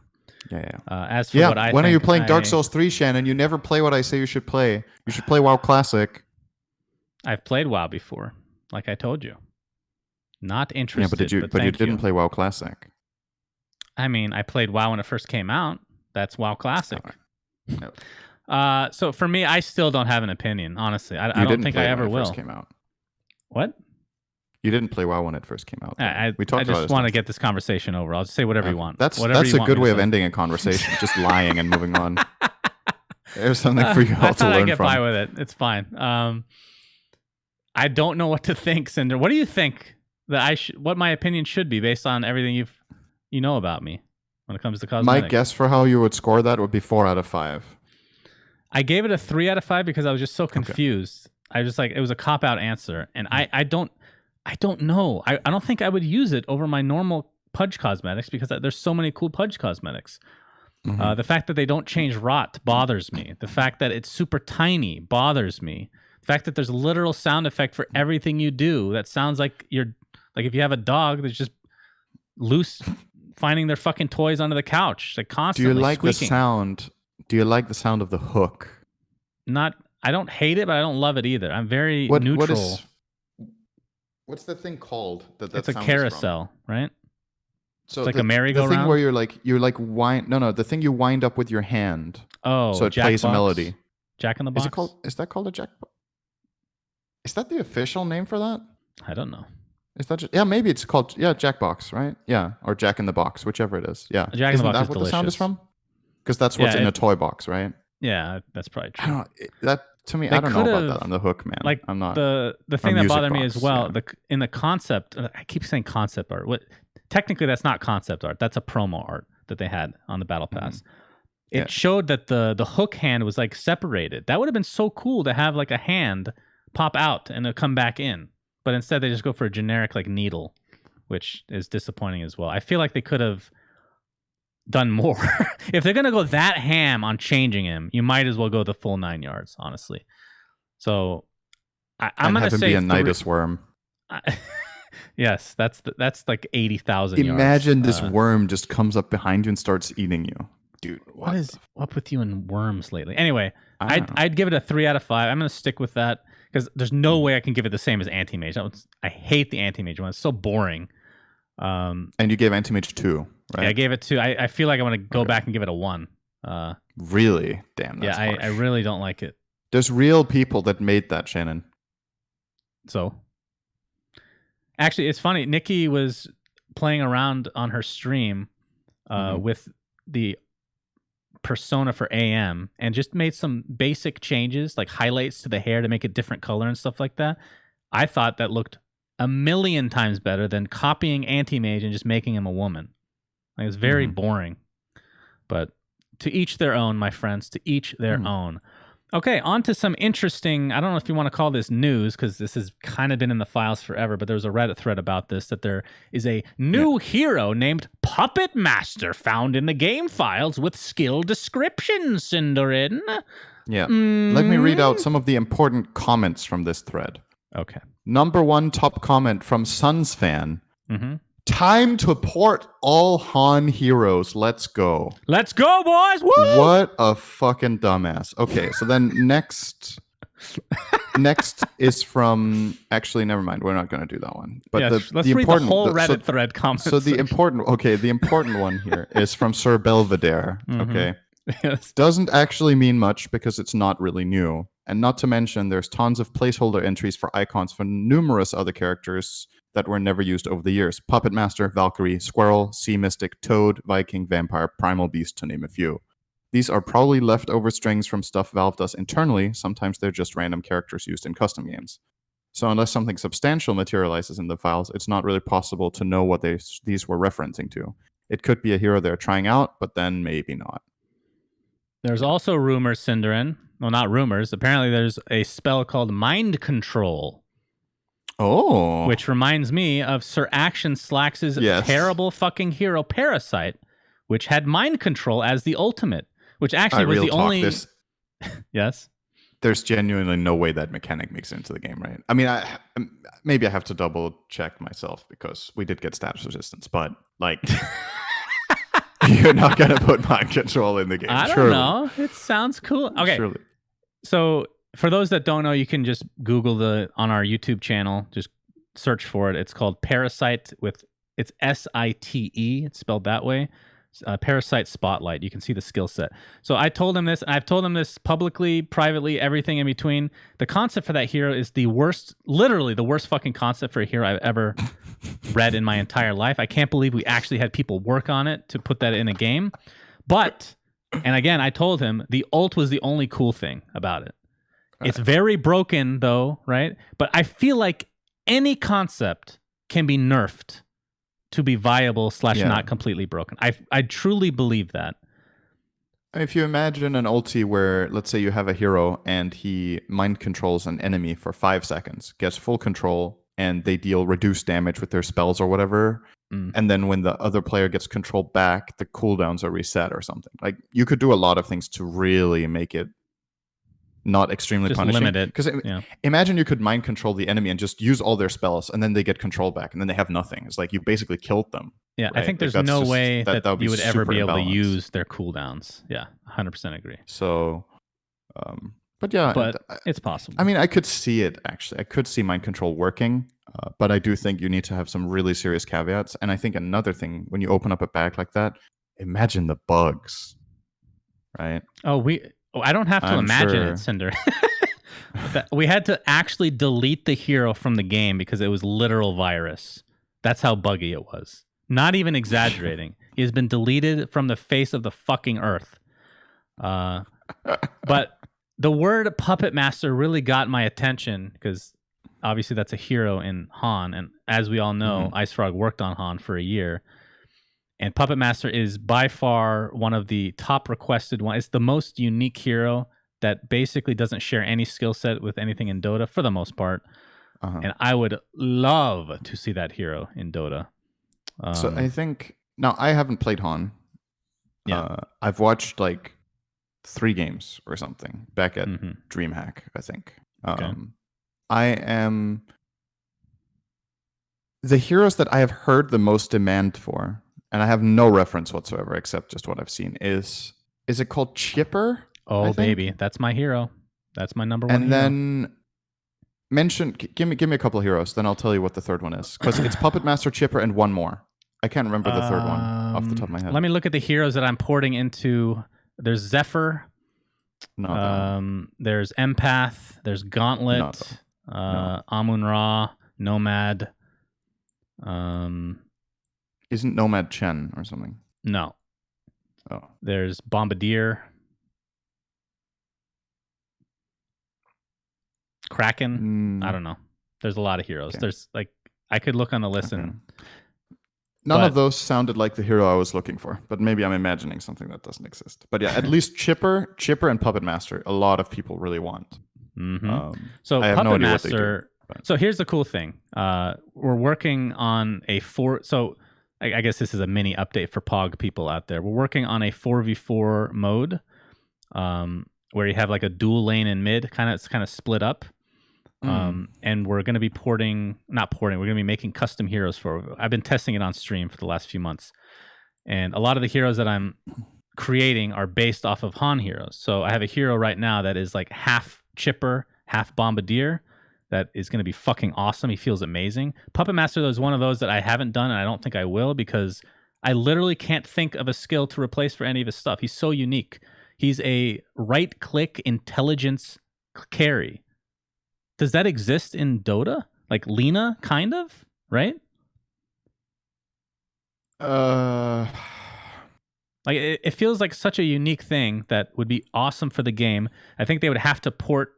Yeah. As for what I when are you playing Dark Souls 3, Shannon? You never play what I say you should play. You should play WoW Classic. I've played WoW before, like I told you. Not interested. Yeah, but you didn't play WoW Classic. I mean, I played WoW when it first came out. That's WoW Classic. Right. So for me, I still don't have an opinion. Honestly, I don't think I ever will. First came out. What? You didn't play WoW when it first came out. I just want to get this conversation over. I'll just say whatever you want. That's a good way of ending a conversation. Just lying and moving on. There's something for you all to learn I get from. by with it. It's fine. I don't know what to think, Cinder. What do you think that what my opinion should be based on everything you know about me when it comes to cosmetics? My guess for how you would score that would be 4 out of 5. I gave it a 3 out of 5 because I was just so confused. Okay. I was just like, it was a cop-out answer, and I don't know. I don't think I would use it over my normal Pudge cosmetics because there's so many cool Pudge cosmetics. The fact that they don't change rot bothers me. The fact that it's super tiny bothers me. The fact that there's a literal sound effect for everything you do that sounds like if you have a dog that's just loose finding their fucking toys under the couch, like constantly Do you like squeaking. The sound? Do you like the sound of the hook? I don't hate it, but I don't love it either. I'm very neutral. What's the thing called? It's a carousel, right? So it's like a merry-go-round. The thing where you're wind. No, the thing you wind up with your hand. Oh, so it plays a melody. Jack in the Box. Is that called a jack? Is that the official name for that? I don't know. Is that maybe it's called Jackbox, right? Yeah, or Jack in the Box, whichever it is. Yeah, Jack in the Box is what delicious. The sound is from? Because that's what's in a toy box, right? Yeah, that's probably true. I don't know, that to me, I don't know about that on the hook, man. Like I'm not the thing that bothered me as well. Yeah. In the concept, I keep saying concept art. Technically, that's not concept art. That's a promo art that they had on the Battle Pass. It showed that the hook hand was like separated. That would have been so cool to have like a hand pop out and it'll come back in. But instead, they just go for a generic like needle, which is disappointing as well. I feel like they could have done more. If they're gonna go that ham on changing him, you might as well go the full 9 yards, honestly. So I'm gonna say be a Nidus worm. Yes, that's like 80,000 yards. Imagine this worm just comes up behind you and starts eating you, dude. What is up with you and worms lately? Anyway, I'd give it a 3 out of 5. I'm gonna stick with that because there's no way I can give it the same as Anti-Mage. I hate the Anti-Mage one. It's so boring. And you gave Anti-Mage 2, right? Yeah, I gave it 2. I feel like I want to go back and give it a 1. Really? Damn, that's harsh. I really don't like it. There's real people that made that, Shannon. So, actually, it's funny. Nikki was playing around on her stream with the persona for AM and just made some basic changes, like highlights to the hair to make it different color and stuff like that. I thought that looked a million times better than copying Anti-Mage and just making him a woman. Like, it's very boring. But to each their own, my friends. To each their own. Okay, on to some interesting, I don't know if you want to call this news, because this has kind of been in the files forever, but there was a Reddit thread about this, that there is a new hero named Puppet Master found in the game files with skill descriptions, Cinderin. Yeah. Let me read out some of the important comments from this thread. Okay. Number 1 top comment from Suns fan. Mm-hmm. Time to port all Han heroes. Let's go. Let's go, boys. Woo! What a fucking dumbass. Okay, so then next is from... Actually, never mind. We're not going to do that one. But let's read the whole Reddit thread comment. So the important one here is from Sir Belvedere. Mm-hmm. Okay. Yes. Doesn't actually mean much because it's not really new. And not to mention, there's tons of placeholder entries for icons for numerous other characters that were never used over the years. Puppet Master, Valkyrie, Squirrel, Sea Mystic, Toad, Viking, Vampire, Primal Beast, to name a few. These are probably leftover strings from stuff Valve does internally. Sometimes they're just random characters used in custom games. So unless something substantial materializes in the files, it's not really possible to know what these were referencing to. It could be a hero they're trying out, but then maybe not. There's also rumors, Cinderin. Well, not rumors. Apparently there's a spell called Mind Control. Oh. Which reminds me of Sir Action Slax's terrible fucking hero, Parasite, which had Mind Control as the ultimate, which actually was the only... Yes? There's genuinely no way that mechanic makes it into the game, right? I mean, maybe I have to double check myself because we did get status resistance, but like... You're not going to put Mind Control in the game. I don't know. It sounds cool. Okay. Surely. So for those that don't know, you can just Google on our YouTube channel. Just search for it. It's called Parasite it's S-I-T-E. It's spelled that way. Parasite Spotlight. You can see the skill set. So I told him this, and I've told him this publicly, privately, everything in between. The concept for that hero is the worst, literally the worst fucking concept for a hero I've ever read in my entire life. I can't believe we actually had people work on it to put that in a game. But, and again, I told him the ult was the only cool thing about it. It's very broken though, right? But I feel like any concept can be nerfed to be viable / not completely broken. I truly believe that. If you imagine an ulti where, let's say you have a hero and he mind controls an enemy for 5 seconds, gets full control, and they deal reduced damage with their spells or whatever, and then when the other player gets control back, the cooldowns are reset or something. Like, you could do a lot of things to really make it not extremely just punishing. Limit it. Because imagine you could mind control the enemy and just use all their spells, and then they get control back, and then they have nothing. It's like you basically killed them. Yeah, right? I think there's no way that you would ever be able to use their cooldowns. Yeah, 100% agree. So, but yeah. It's possible. I mean, I could see it, actually. I could see mind control working, but I do think you need to have some really serious caveats. And I think another thing, when you open up a bag like that, imagine the bugs, right? I don't have to imagine it, Cinder. We had to actually delete the hero from the game because it was literal virus. That's how buggy it was. Not even exaggerating. He has been deleted from the face of the fucking earth. But the word Puppet Master really got my attention because obviously that's a hero in Han. And as we all know, Icefrog worked on Han for a year. And Puppet Master is by far one of the top requested ones. It's the most unique hero that basically doesn't share any skill set with anything in Dota for the most part. And I would love to see that hero in Dota. So I think... Now, I haven't played Han. Yeah. I've watched like 3 games or something back at DreamHack, I think. Okay. I am... The heroes that I have heard the most demand for, and I have no reference whatsoever except just what I've seen, is it called Chipper? Oh, baby. That's my hero. That's my number one hero. And then give me a couple of heroes, then I'll tell you what the third one is. Because it's Puppet Master, Chipper, and one more. I can't remember the third one off the top of my head. Let me look at the heroes that I'm porting into. There's Zephyr. There's Empath. There's Gauntlet. Amun-Ra. Nomad. Isn't Nomad Chen or something? No. Oh. There's Bombardier. Kraken. I don't know. There's a lot of heroes. Okay. There's like, I could look on the list and... None of those sounded like the hero I was looking for, but maybe I'm imagining something that doesn't exist. But yeah, at least Chipper and Puppet Master, a lot of people really want. So Puppet Master... So here's the cool thing. We're working on a 4... So I guess this is a mini update for POG people out there. We're working on a 4v4 mode where you have like a dual lane in mid, it's kind of split up. And we're going to be we're going to be making custom heroes I've been testing it on stream for the last few months. And a lot of the heroes that I'm creating are based off of Han heroes. So I have a hero right now that is like half chipper, half bombardier. That is going to be fucking awesome. He feels amazing. Puppet Master though is one of those that I haven't done, and I don't think I will, because I literally can't think of a skill to replace for any of his stuff. He's so unique. He's a right-click intelligence carry. Does that exist in Dota? Like Lina, kind of, right? Like it feels like such a unique thing that would be awesome for the game. I think they would have to port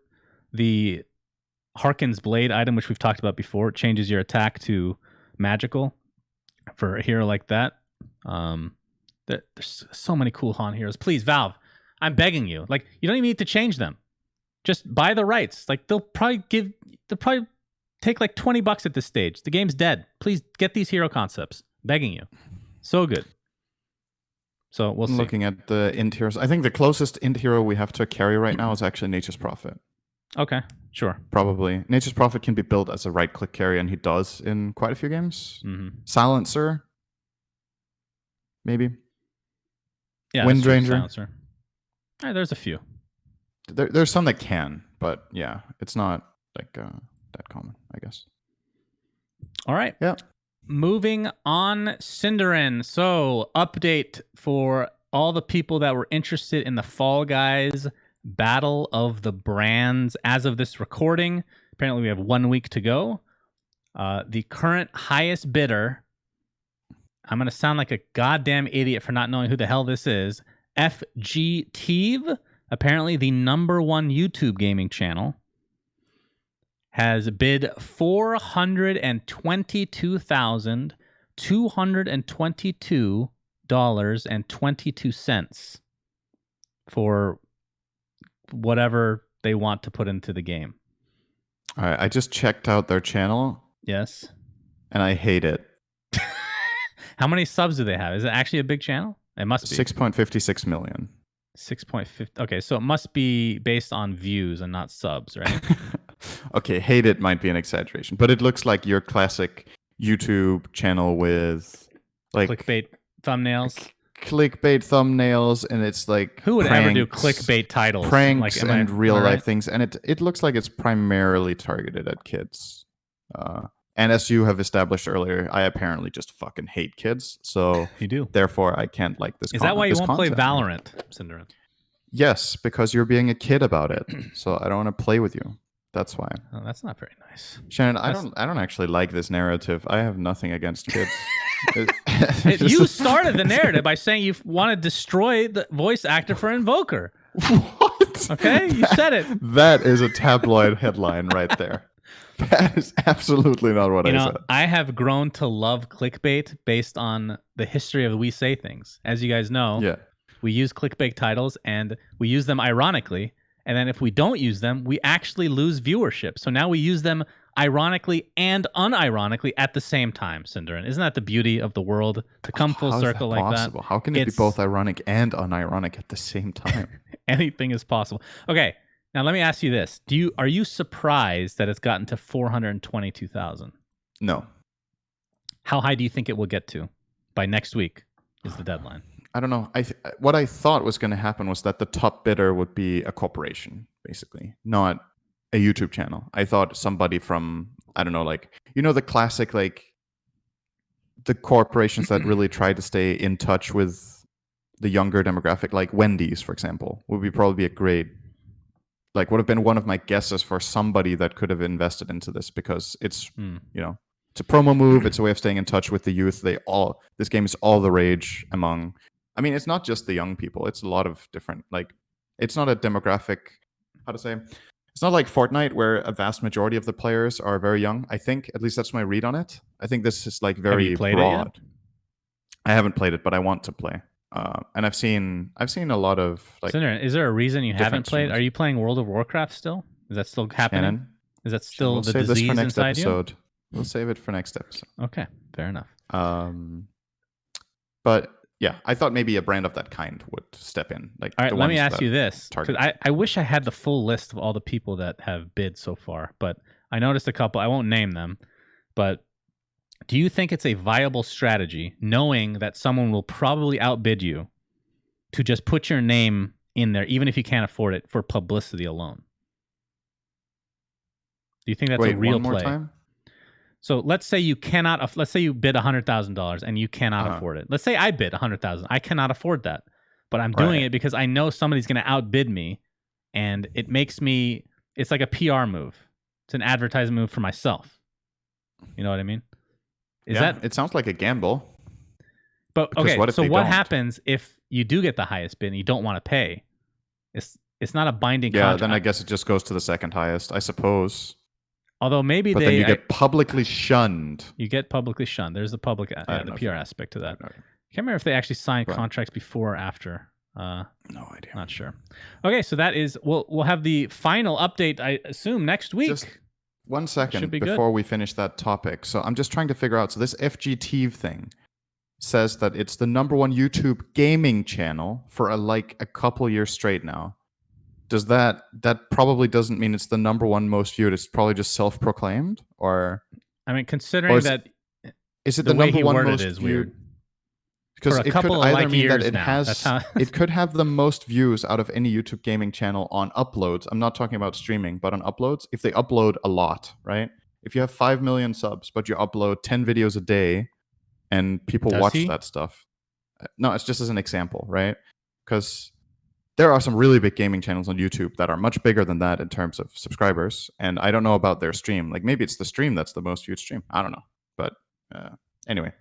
the Harken's Blade item, which we've talked about before. It changes your attack to magical for a hero like that. There's so many cool Han heroes. Please, Valve, I'm begging you. Like, you don't even need to change them. Just buy the rights. Like, they'll probably take like $20 at this stage. The game's dead. Please get these hero concepts. Begging you. So good. So we'll see. Looking at the int heroes, I think the closest int hero we have to a carry right now is actually Nature's Prophet. Okay, sure. Probably. Nature's Prophet can be built as a right-click carry, and he does in quite a few games. Silencer, maybe. Yeah, Wind Ranger. Silencer. All right, there's a few. There's some that can, but yeah, it's not like that common, I guess. All right. Yeah. Moving on, Cinderin. So, update for all the people that were interested in the Fall Guys Battle of the Brands. As of this recording, apparently we have 1 week to go. The current highest bidder, I'm going to sound like a goddamn idiot for not knowing who the hell this is, FG Teve, apparently the #1 YouTube gaming channel, has bid $422,222.22 for whatever they want to put into the game. All right, I just checked out their channel. Yes. And I hate it. How many subs do they have? Is it actually a big channel? It must be. 6.56 million. 6.50. Okay, so it must be based on views and not subs, right? Okay, hate it might be an exaggeration, but it looks like your classic YouTube channel with like clickbait thumbnails. Clickbait thumbnails, and it's like who would ever do clickbait titles? Pranks like, and real life things, and it looks like it's primarily targeted at kids. And as you have established earlier, I apparently just fucking hate kids. So you do. Therefore, I can't like this. Is that why you won't play Valorant, Cinderin? Yes, because you're being a kid about it. So I don't want to play with you. That's why. Oh, that's not very nice. Shannon, I don't actually like this narrative. I have nothing against kids. You started the narrative by saying you want to destroy the voice actor for Invoker. What? Okay, you said it. That is a tabloid headline right there. That is absolutely not what I said. I have grown to love clickbait based on the history of We Say Things. As you guys know, we use clickbait titles and we use them ironically. And then if we don't use them, we actually lose viewership. So now we use them ironically and unironically at the same time, Cinderin. Isn't that the beauty of the world to come full circle like that? How can it be both ironic and unironic at the same time? Anything is possible. Okay. Now, let me ask you this. Are you surprised that it's gotten to 422,000? No. How high do you think it will get to? By next week is the deadline. I don't know. What I thought was going to happen was that the top bidder would be a corporation, basically, not a YouTube channel. I thought somebody from, I don't know, like, the classic, like, the corporations that really try to stay in touch with the younger demographic, like Wendy's, for example, would probably be a great, like, would have been one of my guesses for somebody that could have invested into this, because it's, it's a promo move. It's a way of staying in touch with the youth. This game is all the rage among, I mean, it's not just the young people. It's a lot of different, like, it's not a demographic, how to say, it's not like Fortnite where a vast majority of the players are very young. I think, at least that's my read on it. I think this is like very broad. I haven't played it, but I want to play. And I've seen a lot of like. Cinder, is there a reason you haven't played? Are you playing World of Warcraft still? Is that still happening? Shannon, is that still we'll the save disease this for next inside episode. you? We'll save it for next episode. Okay, fair enough. But yeah, I thought maybe a brand of that kind would step in. Like, all right, let me ask you this, because I wish I had the full list of all the people that have bid so far, but I noticed a couple. I won't name them, but do you think it's a viable strategy, knowing that someone will probably outbid you, to just put your name in there, even if you can't afford it, for publicity alone? Do you think that's a real play? Time? So let's say you cannot. Let's say you bid $100,000 and you cannot afford it. Let's say I bid $100,000. I cannot afford that, but I'm doing it because I know somebody's going to outbid me, and it makes me. It's like a PR move. It's an advertising move for myself. You know what I mean? It sounds like a gamble. But okay, so what happens if you do get the highest bid and you don't want to pay? It's not a binding contract. Yeah, then I guess it just goes to the second highest, I suppose. Although maybe then you get publicly shunned. You get publicly shunned. There's the public, the PR aspect to that. I can't remember if they actually signed contracts before or after. No idea. Not sure. Okay, so that is we'll have the final update, I assume, next week. Just 1 second before we finish that topic. So I'm just trying to figure out. So this FGT thing says that it's the #1 YouTube gaming channel for a couple years straight now. Does that probably doesn't mean it's the #1 most viewed? It's probably just self-proclaimed, or I mean, considering that is it the #1 most viewed? Weird. Because it could either mean that it has it could have the most views out of any YouTube gaming channel on uploads. I'm not talking about streaming, but on uploads. If they upload a lot, right? If you have 5 million subs, but you upload 10 videos a day, and people watch that stuff. No, it's just as an example, right? Because there are some really big gaming channels on YouTube that are much bigger than that in terms of subscribers, and I don't know about their stream. Like, maybe it's the stream that's the most viewed stream. I don't know. But anyway,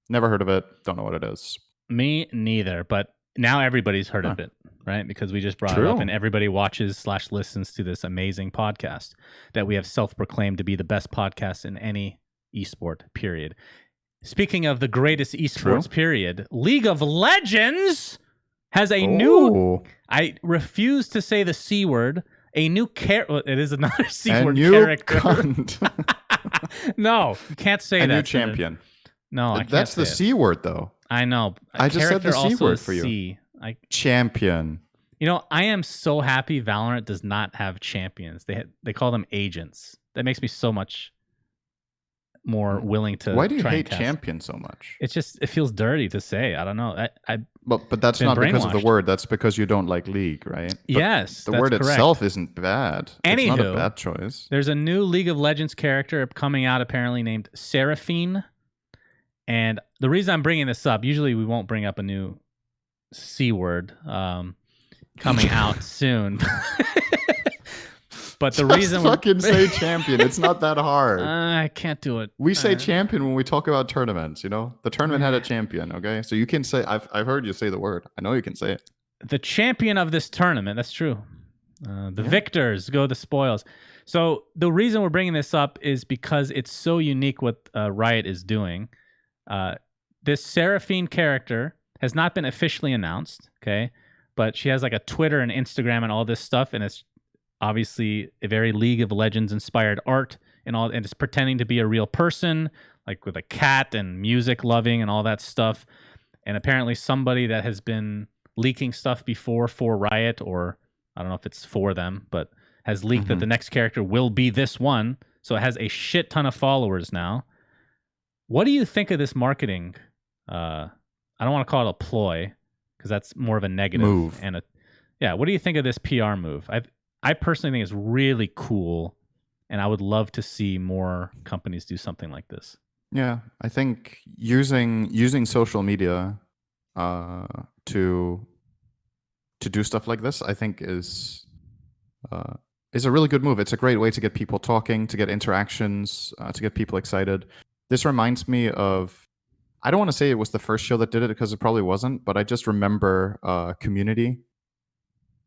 never heard of it. Don't know what it is. Me neither, but now everybody's heard of it, right? Because we just brought it up, and everybody watches/listens to this amazing podcast that we have self-proclaimed to be the best podcast in any esport, period. Speaking of the greatest esports, period, League of Legends has a new... I refuse to say the C word. A new character... It is another C word character. No, you can't say that. A new champion. No, I can't. That's the C word, though. I know. I just said the C word for you. Champion. You know, I am so happy Valorant does not have champions. They call them agents. That makes me so much more willing to. Why do you hate champion so much? It's just, it feels dirty to say. I don't know. But that's not because of the word. That's because you don't like League, right? But yes, the word itself isn't bad. Anywho, it's not a bad choice. There's a new League of Legends character coming out, apparently named Seraphine. And the reason I'm bringing this up, usually we won't bring up a new C word coming out soon. But the reason fucking say champion. It's not that hard. I can't do it. We say champion when we talk about tournaments. You know, the tournament had a champion. Okay, so you can say. I've heard you say the word. I know you can say it. The champion of this tournament. That's true. The victors go the spoils. So the reason we're bringing this up is because it's so unique what Riot is doing. This Seraphine character has not been officially announced. Okay, but she has like a Twitter and Instagram and all this stuff, and it's obviously a very League of Legends inspired art and all, and it's pretending to be a real person, like with a cat and music loving and all that stuff. And apparently somebody that has been leaking stuff before for Riot, or I don't know if it's for them, but has leaked that the next character will be this one. So it has a shit ton of followers now. What do you think of this marketing? I don't want to call it a ploy because that's more of a negative move. And what do you think of this PR move? I personally think it's really cool, and I would love to see more companies do something like this. Yeah, I think using social media to do stuff like this, I think is a really good move. It's a great way to get people talking, to get interactions, to get people excited. This reminds me of, I don't want to say it was the first show that did it because it probably wasn't, but I just remember Community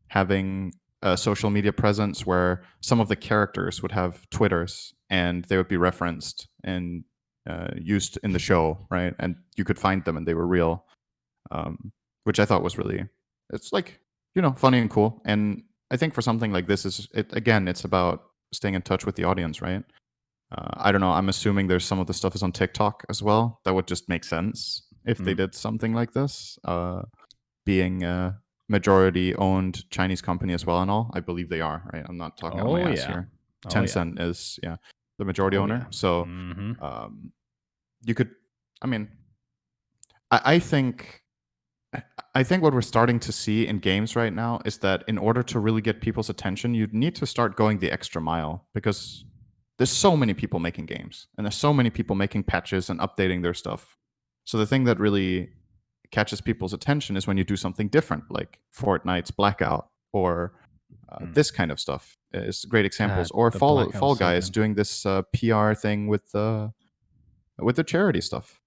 having a social media presence where some of the characters would have Twitters and they would be referenced and used in the show, right? And you could find them and they were real, which I thought was really, it's like, you know, funny and cool. And I think for something like this, it's about staying in touch with the audience, right? I don't know. I'm assuming there's some of the stuff is on TikTok as well. That would just make sense. if they did something like this, being a majority-owned Chinese company as well and all. I believe they are, right? I'm not talking out my ass here. Tencent is, the majority owner. So you could, I mean, I think what we're starting to see in games right now is that in order to really get people's attention, you need to start going the extra mile, because there's so many people making games and there's so many people making patches and updating their stuff. So the thing that really catches people's attention is when you do something different, like Fortnite's Blackout or this kind of stuff is great examples. Or Fall Guys doing this PR thing with the charity stuff.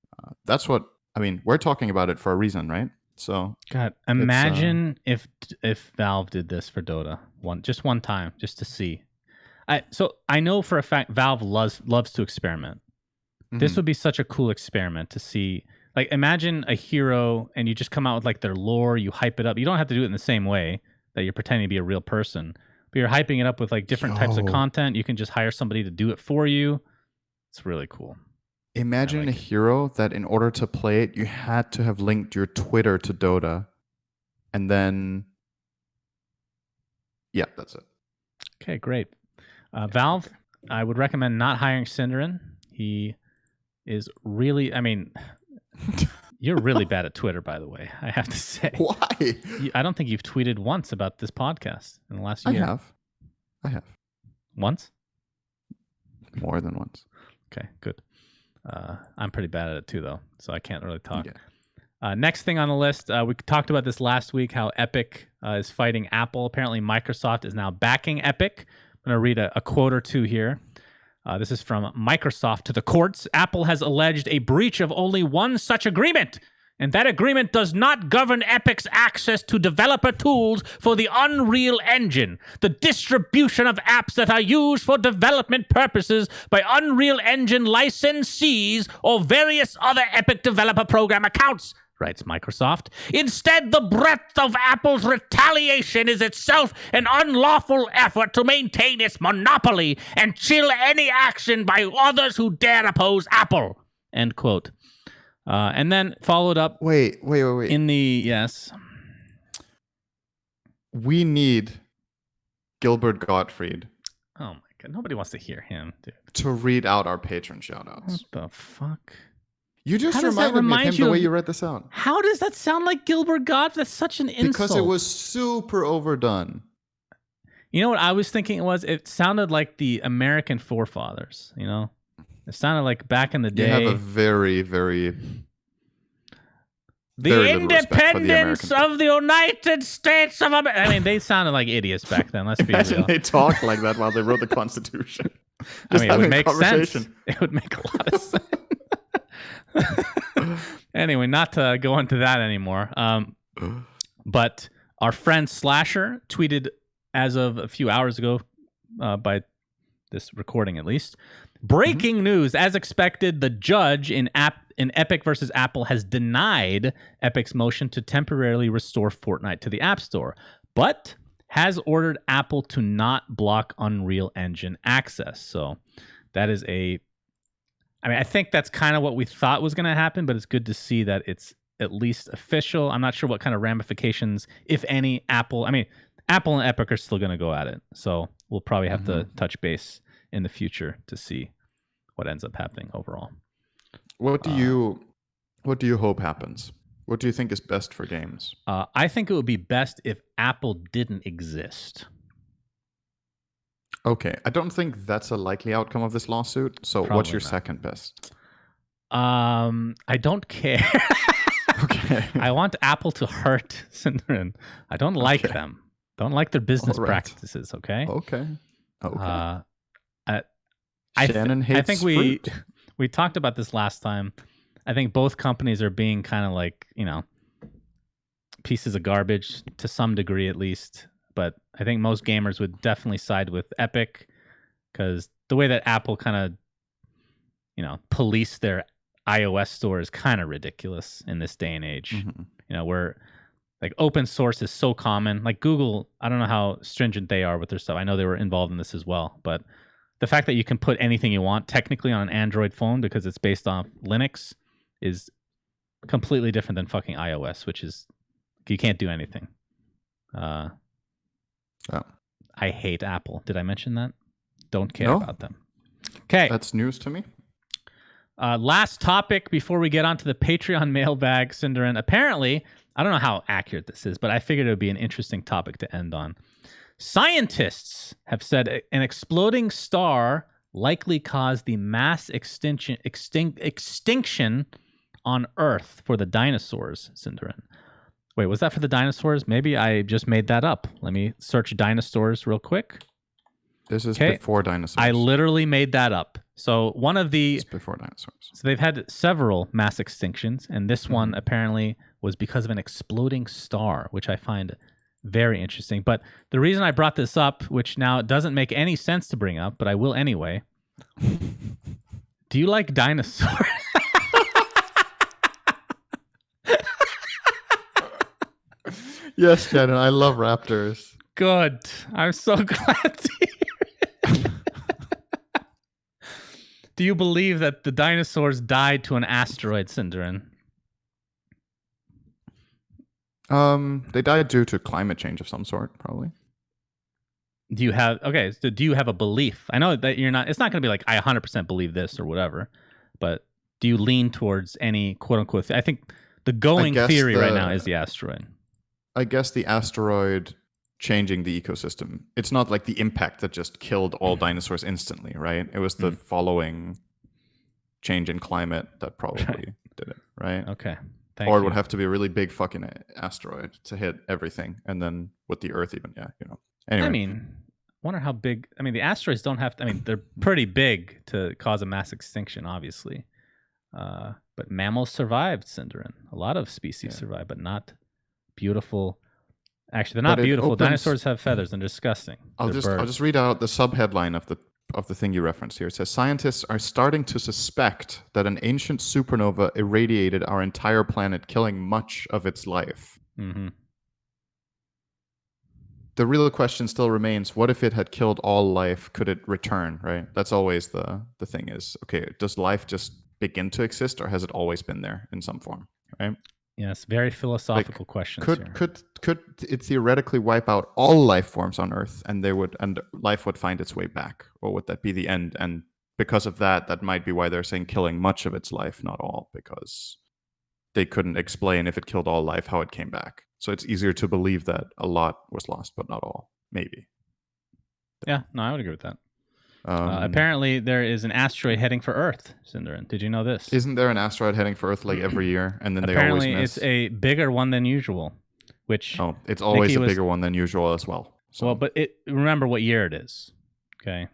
That's what, I mean, we're talking about it for a reason, right? So God, imagine if Valve did this for Dota just one time, just to see. So I know for a fact Valve loves to experiment. This would be such a cool experiment to see. Like, imagine a hero and you just come out with like their lore, you hype it up. You don't have to do it in the same way that you're pretending to be a real person, but you're hyping it up with like different types of content. You can just hire somebody to do it for you. It's really cool. Imagine a hero that in order to play it, you had to have linked your Twitter to Dota. And then, yeah, that's it. Okay, great. Valve, I would recommend not hiring Cinderin. He is really, I mean, you're really bad at Twitter, by the way, I have to say. Why? I don't think you've tweeted once about this podcast in the last year. I have. Once? More than once. Okay, good. I'm pretty bad at it too, though, so I can't really talk. Yeah. Next thing on the list, we talked about this last week, how Epic is fighting Apple. Apparently, Microsoft is now backing Epic. I'm going to read a quote or two here. This is from Microsoft to the courts. Apple has alleged a breach of only one such agreement, and that agreement does not govern Epic's access to developer tools for the Unreal Engine, the distribution of apps that are used for development purposes by Unreal Engine licensees or various other Epic developer program accounts, writes Microsoft. Instead, the breadth of Apple's retaliation is itself an unlawful effort to maintain its monopoly and chill any action by others who dare oppose Apple. End quote. And then followed up. Wait. In the, yes. We need Gilbert Gottfried. Oh my God. Nobody wants to hear him, dude. To read out our patron shoutouts. What the fuck? You just reminded me of him the way you read this out. How does that sound like Gilbert Gottfried? That's such an insult. Because it was super overdone. You know what I was thinking it was? It sounded like the American forefathers, you know? It sounded like back in the day. You have a very, very... The independence of the United States of America. I mean, they sounded like idiots back then. Let's be real. They talked like that while they wrote the Constitution. I mean, it would make sense. It would make a lot of sense. Anyway, not to go into that anymore. But our friend Slasher tweeted as of a few hours ago, by this recording at least, breaking news. As expected, the judge in Epic versus Apple has denied Epic's motion to temporarily restore Fortnite to the App Store, but has ordered Apple to not block Unreal Engine access. So that is I think that's kind of what we thought was going to happen, but it's good to see that it's at least official. I'm not sure what kind of ramifications, if any, Apple and Epic are still going to go at it. So we'll probably have to touch base in the future to see what ends up happening overall. What do you hope happens? What do you think is best for games? I think it would be best if Apple didn't exist. Okay, I don't think that's a likely outcome of this lawsuit. So probably what's your second best? I don't care. Okay. I want Apple to hurt Cinderin. I don't like them. Don't like their business practices, okay? Okay. Shannon hates I think we talked about this last time. I think both companies are being kind of like, pieces of garbage to some degree at least. But I think most gamers would definitely side with Epic because the way that Apple kind of, police their iOS store is kind of ridiculous in this day and age. Where like open source is so common. Like Google, I don't know how stringent they are with their stuff. I know they were involved in this as well. But the fact that you can put anything you want technically on an Android phone because it's based off Linux is completely different than fucking iOS, which is you can't do anything. I hate Apple. Did I mention that? Don't care about them. Okay. That's news to me. Last topic before we get onto the Patreon mailbag, Cinderin. Apparently, I don't know how accurate this is, but I figured it would be an interesting topic to end on. Scientists have said an exploding star likely caused the mass extinction on Earth for the dinosaurs, Cinderin. Wait, was that for the dinosaurs? Maybe I just made that up. Let me search dinosaurs real quick. This is before dinosaurs. I literally made that up. So one of the... It's before dinosaurs. So they've had several mass extinctions, and this one apparently was because of an exploding star, which I find very interesting. But the reason I brought this up, which now doesn't make any sense to bring up, but I will anyway. Do you like dinosaurs? Yes, Shannon, I love raptors. Good. I'm so glad to hear it. Do you believe that the dinosaurs died to an asteroid, Cinderin? They died due to climate change of some sort, probably. Do you have a belief? I know that you're not, it's not going to be like, I 100% believe this or whatever, but do you lean towards any quote unquote, I think the going theory right now is the asteroid. I guess the asteroid changing the ecosystem. It's not like the impact that just killed all dinosaurs instantly, right? It was the following change in climate that probably did it, right? Okay. Thank you. It would have to be a really big fucking asteroid to hit everything, and then with the Earth even, Anyway. I mean, wonder how big. I mean, the asteroids don't have to. I mean, they're pretty big to cause a mass extinction, obviously. But mammals survived, Cinderin. A lot of species survived, but not beautiful. Actually, they're not beautiful. Dinosaurs have feathers and disgusting. I'll just read out the subheadline of the thing you referenced here. It says, scientists are starting to suspect that an ancient supernova irradiated our entire planet, killing much of its life. Mm-hmm. The real question still remains, what if it had killed all life? Could it return, right? That's always the thing is, okay, does life just begin to exist, or has it always been there in some form, right? Yes, very philosophical questions here. Could it theoretically wipe out all life forms on Earth, and life would find its way back, or would that be the end? And because of that might be why they're saying killing much of its life, not all, because they couldn't explain if it killed all life how it came back. So it's easier to believe that a lot was lost, but not all. Maybe. Yeah, no, I would agree with that. Apparently, there is an asteroid heading for Earth, Cinderin. Did you know this? Isn't there an asteroid heading for Earth like every year, and then apparently they always miss? It's a bigger one than usual. Which it's always a bigger one than usual as well. So. Well, but remember what year it is. Okay.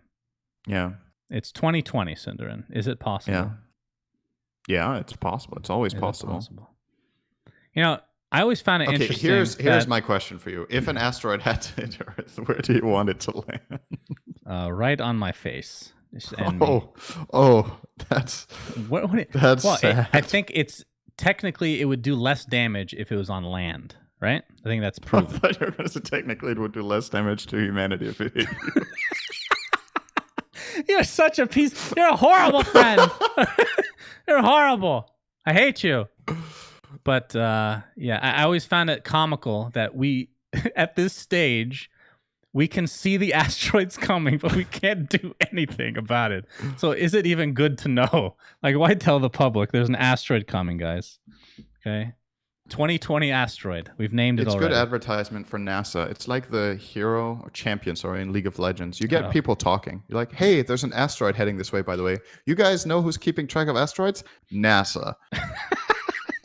Yeah. It's 2020, Cinderin. Is it possible? Yeah, it's possible. It's always possible. You know, I always found it interesting. Here's my question for you. If an asteroid had to hit Earth, where do you want it to land? Right on my face. That's sad. I think it's technically it would do less damage if it was on land, right? I think that's proven. I thought you were going to say technically it would do less damage to humanity if it hit you. You're such a piece. You're a horrible friend. You're horrible. I hate you. But I always found it comical that we, at this stage, we can see the asteroids coming, but we can't do anything about it. So is it even good to know? Like, why tell the public there's an asteroid coming, guys? Okay. 2020 asteroid. We've named it already. It's good advertisement for NASA. It's like the hero or champion, in League of Legends. You get people talking. You're like, hey, there's an asteroid heading this way, by the way. You guys know who's keeping track of asteroids? NASA.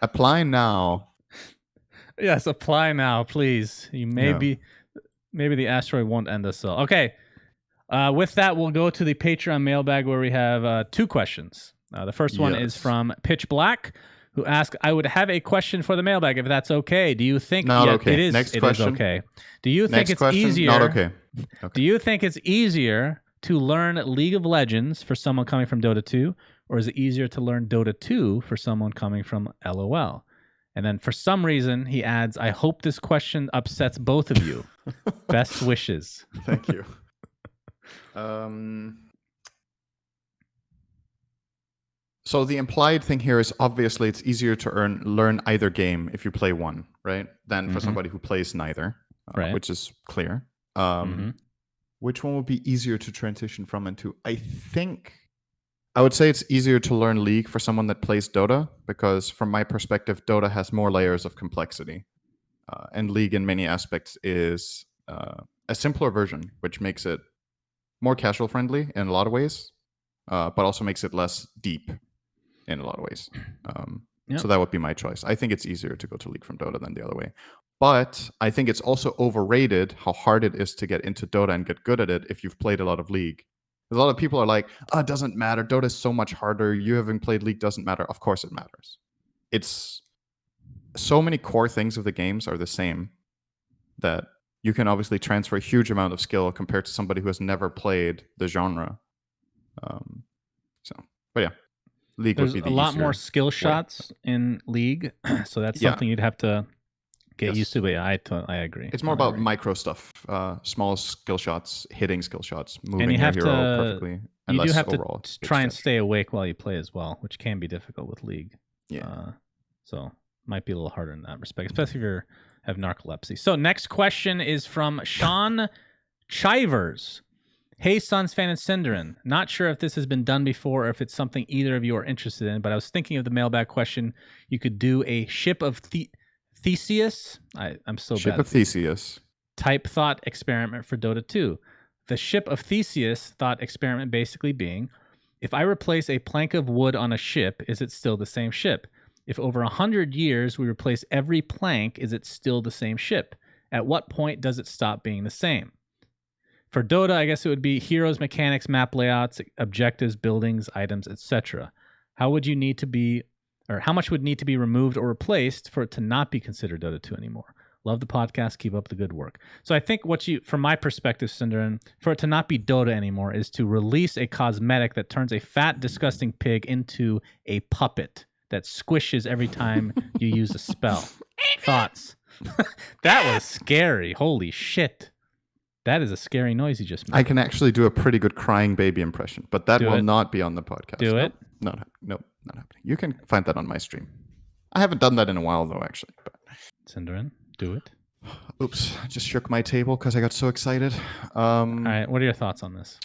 Apply now. Yes, apply now, please. Maybe the asteroid won't end us all. Okay. With that, we'll go to the Patreon mailbag where we have 2 questions. The first one is from Pitch Black, who asked, I would have a question for the mailbag if that's okay. Do you think okay. It is Next question. Is okay? Do you think it's question, easier? Not okay. Do you think it's easier to learn League of Legends for someone coming from Dota 2, or is it easier to learn Dota 2 for someone coming from LOL? And then for some reason, he adds, I hope this question upsets both of you. Best wishes. Thank you. So the implied thing here is obviously it's easier to learn either game if you play one, right? Than for somebody who plays neither, right. Which is clear. Which one would be easier to transition from into? I think I would say it's easier to learn League for someone that plays Dota, because from my perspective, Dota has more layers of complexity. And League in many aspects is a simpler version, which makes it more casual friendly in a lot of ways, but also makes it less deep in a lot of ways. So that would be my choice. I think it's easier to go to League from Dota than the other way. But I think it's also overrated how hard it is to get into Dota and get good at it if you've played a lot of League. Because a lot of people are like, oh, it doesn't matter. Dota is so much harder. You having played League doesn't matter. Of course it matters. It's so many core things of the games are the same that you can obviously transfer a huge amount of skill compared to somebody who has never played the genre. But yeah. League There's would be a lot more skill shots in League, so that's something you'd have to get used to. But yeah, I agree. It's more about micro stuff, small skill shots, hitting skill shots, moving your hero perfectly. And you do have to try and stay awake while you play as well, which can be difficult with League. Yeah. So might be a little harder in that respect, especially if you have narcolepsy. So next question is from Sean Chivers. Hey, Suns fan and Cinderin. Not sure if this has been done before or if it's something either of you are interested in, but I was thinking of the mailbag question. You could do a ship of Theseus. I'm so ship bad. Ship of Theseus. Type thought experiment for Dota 2. The ship of Theseus thought experiment basically being, if I replace a plank of wood on a ship, is it still the same ship? If over 100 years we replace every plank, is it still the same ship? At what point does it stop being the same? For Dota, I guess it would be heroes, mechanics, map layouts, objectives, buildings, items, etc. How much would need to be removed or replaced for it to not be considered Dota 2 anymore? Love the podcast. Keep up the good work. So I think from my perspective, Cinderin, for it to not be Dota anymore is to release a cosmetic that turns a fat, disgusting pig into a puppet that squishes every time you use a spell. Thoughts? That was scary. Holy shit. That is a scary noise you just made. I can actually do a pretty good crying baby impression, but that will not be on the podcast. Do it? Nope, not happening. You can find that on my stream. I haven't done that in a while, though, actually. But... Cinderin, do it. Oops, I just shook my table because I got so excited. All right, what are your thoughts on this?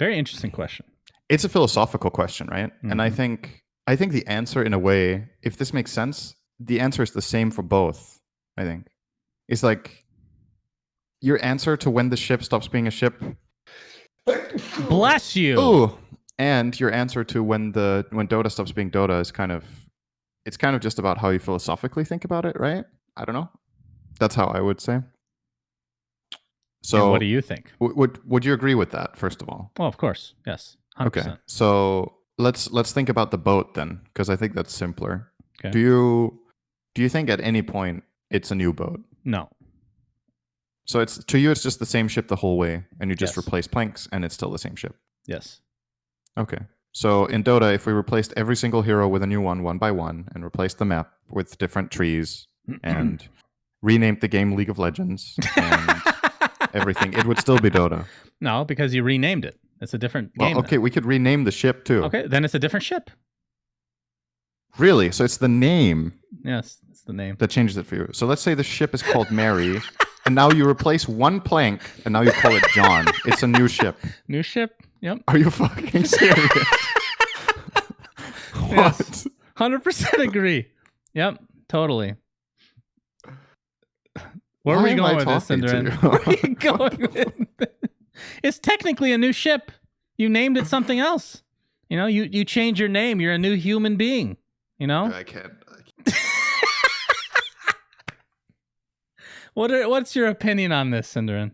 Very interesting question. It's a philosophical question, right? Mm-hmm. And I think the answer, in a way, if this makes sense, the answer is the same for both, I think. It's like... your answer to when the ship stops being a ship. Bless you. Ooh. And your answer to when Dota stops being Dota is kind of just about how you philosophically think about it, right? I don't know. That's how I would say. So and what do you think? Would you agree with that, first of all? Well, of course. Yes. 100%. Okay. So let's think about the boat then, because I think that's simpler. Okay. Do you think at any point it's a new boat? No. So it's just the same ship the whole way, and you just replace planks, and it's still the same ship. Yes. Okay. So in Dota, if we replaced every single hero with a new one by one, and replaced the map with different trees, and renamed the game League of Legends, and everything, it would still be Dota. No, because you renamed it. It's a different game. Okay, we could rename the ship too. Okay, then it's a different ship. Really? So it's the name. Yes, it's the name that changes it for you. So let's say the ship is called Mary. And now you replace one plank, and now you call it John. It's a new ship. New ship? Yep. Are you fucking serious? What? Yes. 100% agree. Yep, totally. Where are we going with this, Cinderin? Where are you going with it? It's technically a new ship. You named it something else. You know, you change your name. You're a new human being. You know? I can't. What's your opinion on this, Cinderin?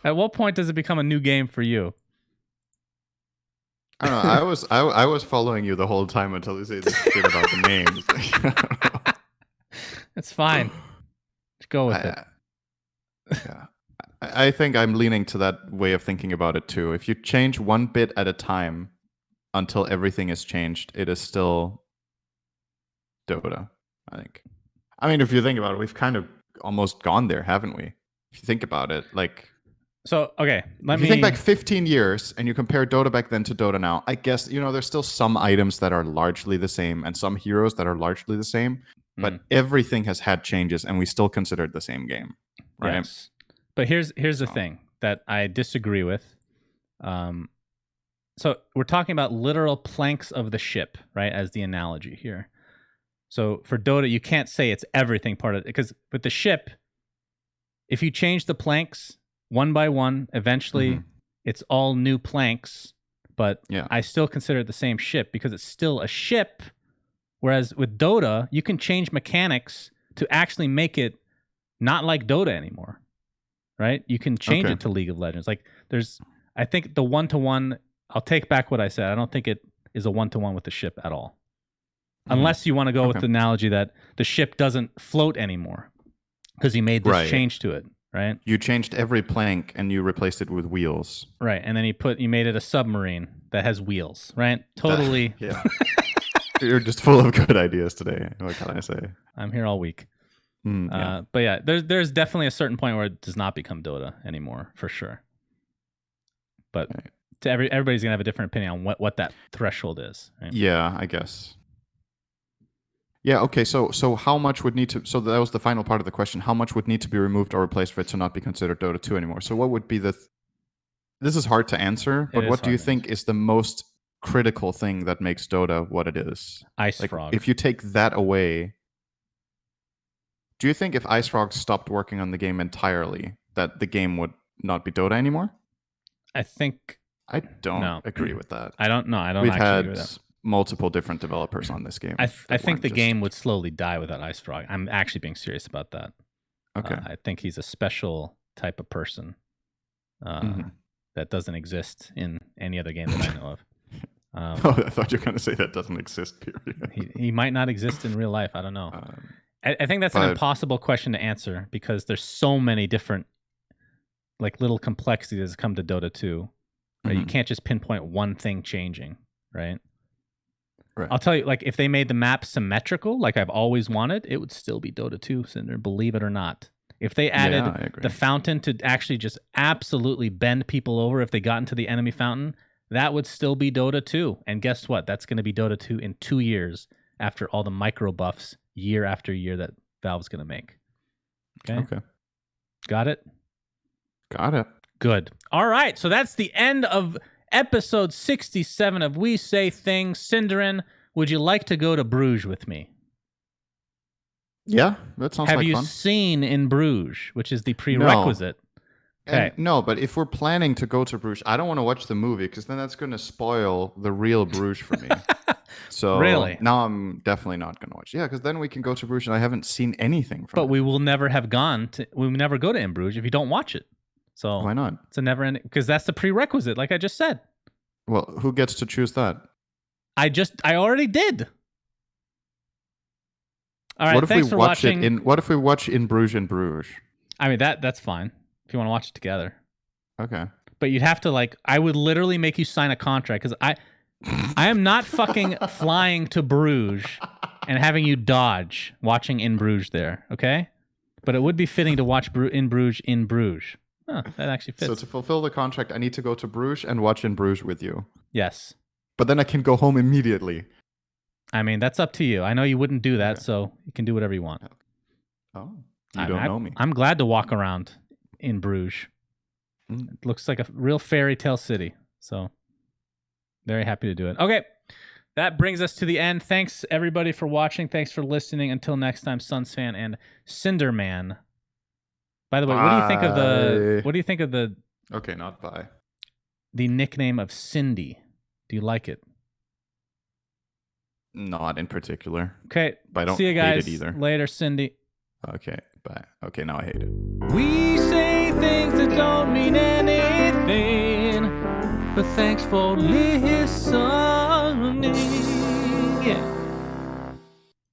At what point does it become a new game for you? I don't know. I was following you the whole time until you say this shit about the names. It's fine. Just go with it. Yeah. I think I'm leaning to that way of thinking about it too. If you change one bit at a time until everything is changed, it is still Dota, I think. I mean, if you think about it, we've kind of almost gone there, haven't we? If you think about it, like So, okay, if you think back 15 years and you compare Dota back then to Dota now, I guess, there's still some items that are largely the same and some heroes that are largely the same, but everything has had changes and we still consider it the same game, right? Yes. But here's the thing that I disagree with. So we're talking about literal planks of the ship, right, as the analogy here. So for Dota, you can't say it's everything part of it, because with the ship, if you change the planks one by one, eventually it's all new planks, but I still consider it the same ship because it's still a ship. Whereas with Dota, you can change mechanics to actually make it not like Dota anymore, right? You can change it to League of Legends. Like I think the 1-to-1, I'll take back what I said. I don't think it is a 1-to-1 with the ship at all. Unless you want to go with the analogy that the ship doesn't float anymore because you made this change to it. Right. You changed every plank and you replaced it with wheels. Right. And then you made it a submarine that has wheels. Right. Totally. Yeah. You're just full of good ideas today. What can I say? I'm here all week. But yeah, there's definitely a certain point where it does not become Dota anymore, for sure. But to everybody's gonna have a different opinion on what that threshold is. Right? Yeah, I guess. Yeah, okay, so how much would need to... So that was the final part of the question. How much would need to be removed or replaced for it to not be considered Dota 2 anymore? So what would be the... This is hard to answer, but what do you think is the most critical thing that makes Dota what it is? Icefrog. Like, if you take that away, do you think if Icefrog stopped working on the game entirely, that the game would not be Dota anymore? I think... I don't agree with that. I don't know. I don't We've actually had agree with that. Multiple different developers on this game. I think the game would slowly die without Icefrog. I'm actually being serious about that. Okay. I think he's a special type of person that doesn't exist in any other game that I know of. I thought you were going to say that doesn't exist, period. He might not exist in real life. I don't know. I think that's an impossible question to answer because there's so many different like little complexities that come to Dota 2. Right? You can't just pinpoint one thing changing, right? Right. I'll tell you, like, if they made the map symmetrical, like I've always wanted, it would still be Dota 2, Cinder, believe it or not. If they added the fountain to actually just absolutely bend people over if they got into the enemy fountain, that would still be Dota 2. And guess what? That's going to be Dota 2 in 2 years after all the micro buffs year after year that Valve's going to make. Okay. Got it? Got it. Good. All right. So that's the end of episode 67 of We Say Things. Cinderin, would you like to go to Bruges with me? Yeah, that sounds like fun. Have you seen In Bruges, which is the prerequisite? No. Okay. No, but if we're planning to go to Bruges, I don't want to watch the movie because then that's going to spoil the real Bruges for me. So really? Now I'm definitely not going to watch. Yeah, because then we can go to Bruges and I haven't seen anything from it. But we will never have gone to... We will never go to In Bruges if you don't watch it. So why not? It's a never ending, because that's the prerequisite, like I just said. Well, who gets to choose that? I already did. All right, thanks for watching. What if we watch In Bruges in Bruges? I mean, that's fine if you want to watch it together. Okay. But you'd have to I would literally make you sign a contract because I am not fucking flying to Bruges and having you dodge watching In Bruges there, okay? But it would be fitting to watch In Bruges in Bruges. Huh, that actually fits. So to fulfill the contract, I need to go to Bruges and watch In Bruges with you. Yes. But then I can go home immediately. I mean, that's up to you. I know you wouldn't do that, so you can do whatever you want. Oh, you don't know me. I'm glad to walk around in Bruges. It looks like a real fairy tale city. So very happy to do it. Okay. That brings us to the end. Thanks, everybody, for watching. Thanks for listening. Until next time, Sunsfan and Cinderman. By the way, what do you think of the Okay, not bye. The nickname of Cindy. Do you like it? Not in particular. Okay. But I don't see you guys hate it either. Later, Cindy. Okay, bye. Okay, now I hate it. We say things that don't mean anything, but thanks for listening. Yeah.